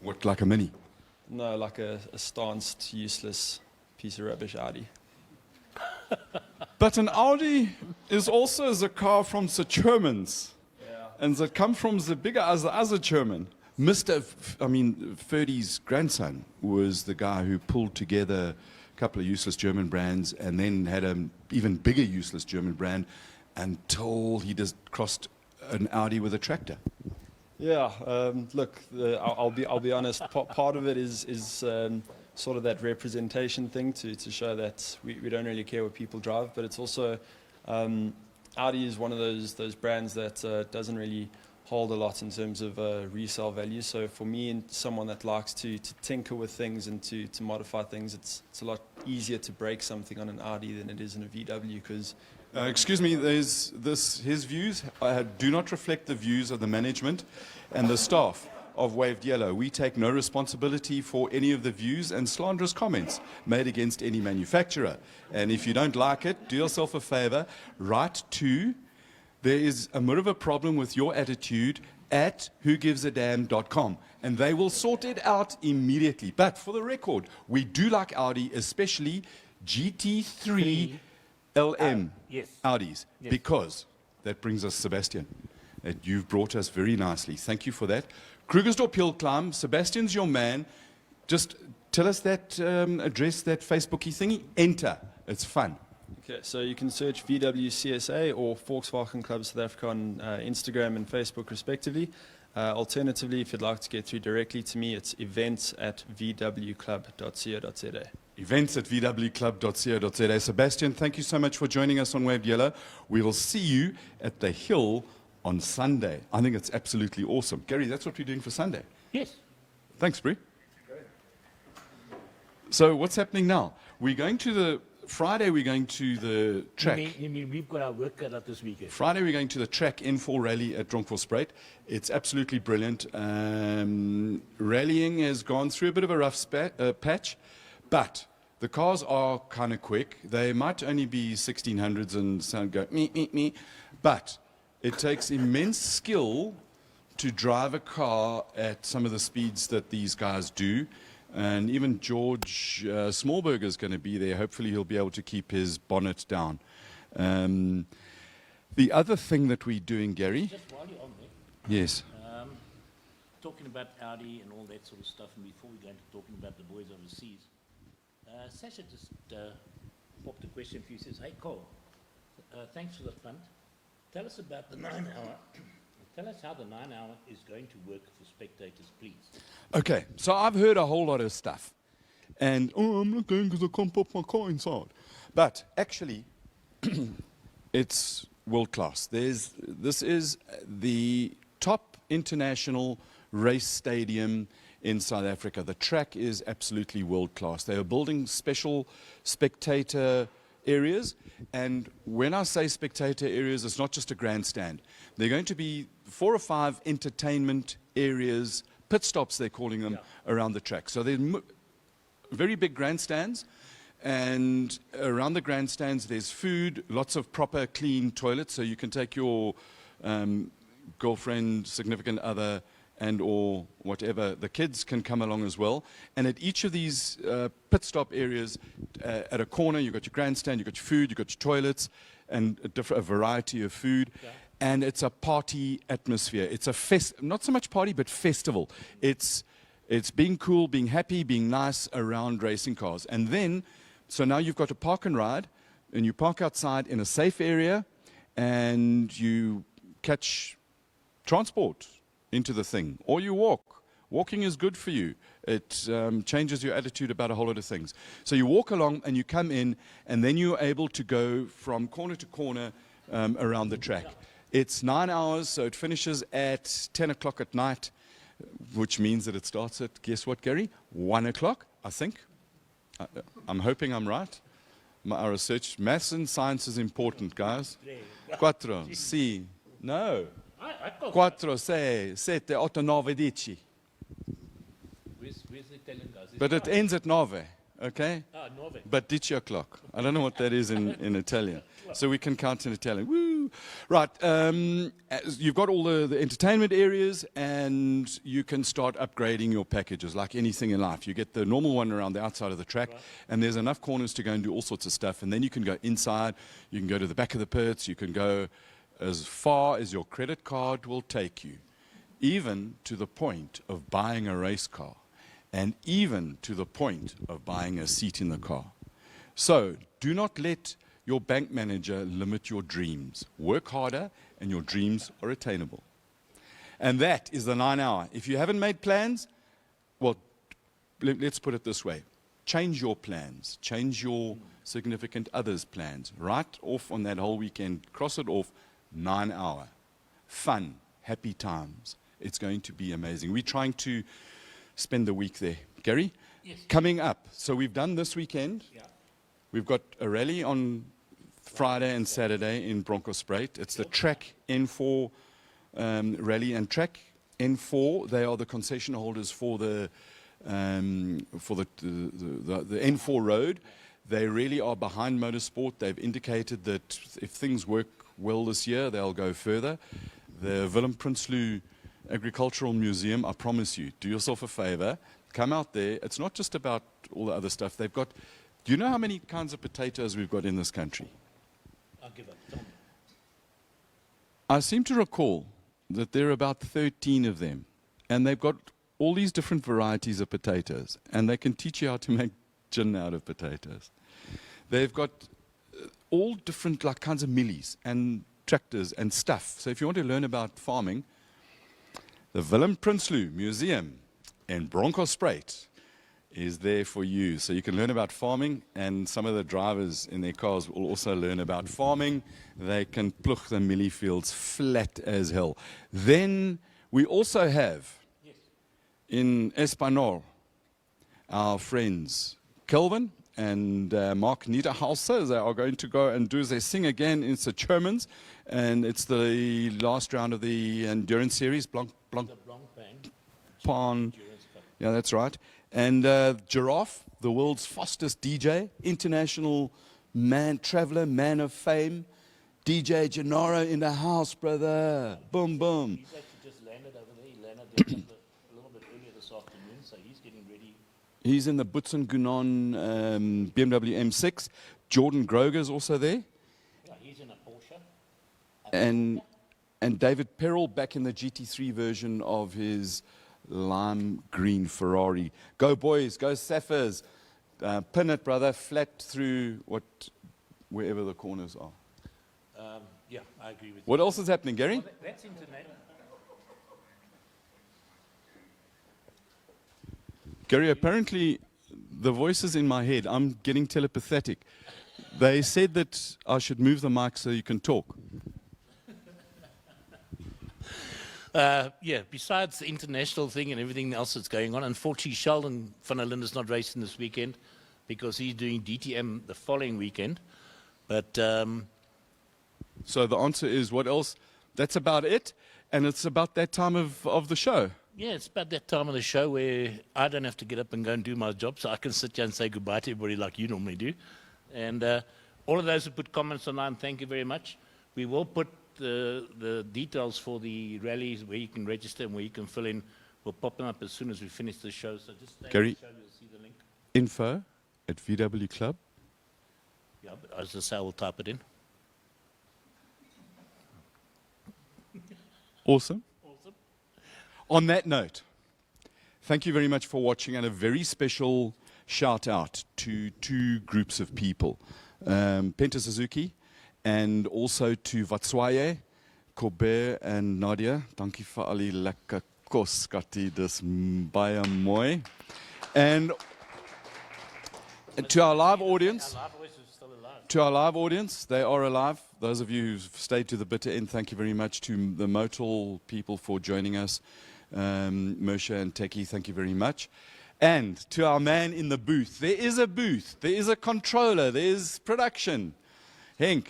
What, like a Mini? no, like a stanced, useless piece of rubbish Audi. But an Audi is also the car from the Germans. And that come from the bigger as the other German. Ferdy's grandson was the guy who pulled together a couple of useless German brands and then had an even bigger useless German brand until he just crossed an Audi with a tractor. Yeah, look, I'll be honest. Part of it is sort of that representation thing to show that we don't really care what people drive, but it's also Audi is one of those brands that doesn't really hold a lot in terms of resale value. So for me and someone that likes to tinker with things and to modify things, it's a lot easier to break something on an Audi than it is in a VW because. Excuse me, his views do not reflect the views of the management and the staff of Waved Yellow. We take no responsibility for any of the views and slanderous comments made against any manufacturer. And if you don't like it, do yourself a favor, write to there is a bit of a problem with your attitude at whogivesadamm.com and they will sort it out immediately. But for the record, we do like Audi, especially GT3 LM yes. Audis, Yes. because that brings us Sebastian. You've brought us very nicely. Thank you for that. Krugersdorp Hill Climb, Sebastian's your man. Just tell us that address, that Facebooky thingy. Enter. It's fun. Okay, so you can search VWCSA or Volkswagen Club South Africa on Instagram and Facebook respectively. Alternatively, if you'd like to get through directly to me, it's events@vwclub.co.za. Events@vwclub.co.za. Sebastian, thank you so much for joining us on Waved Yellow. We will see you at the Hill on Sunday. I think it's absolutely awesome. Gary, that's what we're doing for Sunday. Yes. Thanks, Bree. So what's happening now? Friday we're going to the track. You mean we've got our work cut out this weekend? Friday we're going to the track N4 rally at Dronkforspruit. It's absolutely brilliant. Rallying has gone through a bit of a rough patch, but the cars are kind of quick. They might only be 1600s and sound go me. But It takes immense skill to drive a car at some of the speeds that these guys do. And even George Smallberger is going to be there. Hopefully he'll be able to keep his bonnet down. The other thing that we're doing, Gary. Just while you're on there, Yes. talking about Audi and all that sort of stuff, and before we go into talking about the boys overseas, Sasha just popped a question for you. Says, "Hey Cole, thanks for the punt. Tell us about the 9 hour. Tell us how the 9 hour is going to work for spectators, please." Okay, so I've heard a whole lot of stuff. And, oh, I'm not going because I can't pop my car inside. But actually, it's world class. This is the top international race stadium in South Africa. The track is absolutely world class. They are building special spectator areas. And when I say spectator areas, it's not just a grandstand. They're going to be 4 or 5 entertainment areas, pit stops they're calling them, around the track. So they're very big grandstands. And around the grandstands, there's food, lots of proper, clean toilets. So you can take your girlfriend, significant other, and or whatever. The kids can come along as well. And at each of these pit stop areas, at a corner, you've got your grandstand, you've got your food, you've got your toilets, and a variety of food. Yeah. And it's a party atmosphere. It's a not so much party, but festival. It's being cool, being happy, being nice around racing cars. And then, so now you've got to park and ride, and you park outside in a safe area, and you catch transport into the thing, or you walk. Walking is good for you. It changes your attitude about a whole lot of things. So you walk along and you come in, and then you're able to go from corner to corner around the track. It's 9 hours, so it finishes at 10 o'clock at night, which means that it starts at, guess what, Gary? 1 o'clock, I think. I'm hoping I'm right. Our research, maths and science is important, guys. 4, si, no. 4, 6, 7, 8, 9, 10. Where's the Italian guys? But it ends at 9, okay? Ah, 9. But 10 o'clock. I don't know what that is in Italian. So we can count in Italian. Woo! Right. You've got all the entertainment areas, and you can start upgrading your packages like anything in life. You get the normal one around the outside of the track, and there's enough corners to go and do all sorts of stuff. And then you can go inside. You can go to the back of the pits. You can go as far as your credit card will take you, even to the point of buying a race car, and even to the point of buying a seat in the car. So do not let your bank manager limit your dreams. Work harder, and your dreams are attainable. And that is the 9 hour. If you haven't made plans, well, let's put it this way. Change your plans. Change your significant other's plans. Right off on that whole weekend. Cross it off. 9 hour. Fun. Happy times. It's going to be amazing. We're trying to spend the week there. Gary? Yes. Coming up. So we've done this weekend. Yeah. We've got a rally on Friday and Saturday in Bronkhorstspruit. It's the Track N4 rally. And Track N4, they are the concession holders for the N4 road. They really are behind motorsport. They've indicated that if things work well this year, they'll go further. The Willem Prinsloo Agricultural Museum, I promise you, do yourself a favor, come out there. It's not just about all the other stuff. They've got, do you know how many kinds of potatoes we've got in this country? I'll give up. Tell me. I seem to recall that there are about 13 of them, and they've got all these different varieties of potatoes, and they can teach you how to make gin out of potatoes. They've got all different like kinds of millies and tractors and stuff. So if you want to learn about farming, the Willem Prinsloo Museum in Bronkhorstspruit is there for you. So you can learn about farming, and some of the drivers in their cars will also learn about farming. They can plug the millie fields flat as hell. Then we also have in Espanol our friends Kelvin and Mark Niederhauser. They are going to go and do their sing again in the Germans, and it's the last round of the endurance series, Blanc Pan. Yeah, that's right. And Giraffe, the world's fastest DJ, international man, traveler, man of fame, DJ Gennaro in the house, brother. Boom, boom. He's actually just landed over there. He landed there a little bit earlier this afternoon, so he's getting ready. He's in the Butson Gunon BMW M6. Jordan Groger's also there. Yeah, he's in a Porsche. And David Perrell back in the GT3 version of his lime green Ferrari. Go boys, go Saffers. Pin it, brother, flat through wherever the corners are. Yeah, I agree with you. What else is happening, Gary? Well, that's internet. Gary, apparently the voices in my head, I'm getting telepathic. They said that I should move the mic so you can talk. Yeah, besides the international thing and everything else that's going on, unfortunately Sheldon van der Linden's not racing this weekend because he's doing DTM the following weekend. But So the answer is what else? That's about it. And it's about that time of the show. yeah, it's about that time of the show where I don't have to get up and go and do my job, so I can sit here and say goodbye to everybody like you normally do. And all of those who put comments online, thank you very much. We will put the details for the rallies where you can register and where you can fill in. We'll pop them up as soon as we finish the show. So just stay Gary? on the show, you'll see the link. Info@VW Club. Yeah, but as I say, I will type it in. Awesome. On that note, thank you very much for watching, and a very special shout out to two groups of people. Penta Suzuki and also to Vatswaye, Colbert and Nadia. Dankie vir al die lekker kos, Kati, dis baie mooi. And to our live audience, they are alive. Those of you who've stayed to the bitter end, thank you very much. To the Motul people for joining us. Moshe and Teki, thank you very much. And to our man in the booth. There is a booth. There is a controller. There is production. Henk,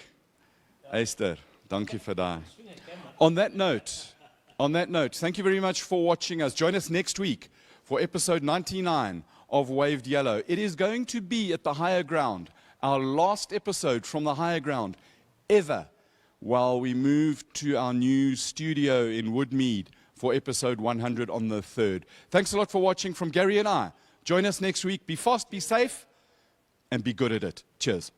Esther, dankie vir daai. On that note, thank you very much for watching us. Join us next week for episode 99 of Waved Yellow. It is going to be at the higher ground, our last episode from the higher ground ever, while we move to our new studio in Woodmead for episode 100 on the 3rd. Thanks a lot for watching from Gary and I. Join us next week. Be fast, be safe, and be good at it. Cheers.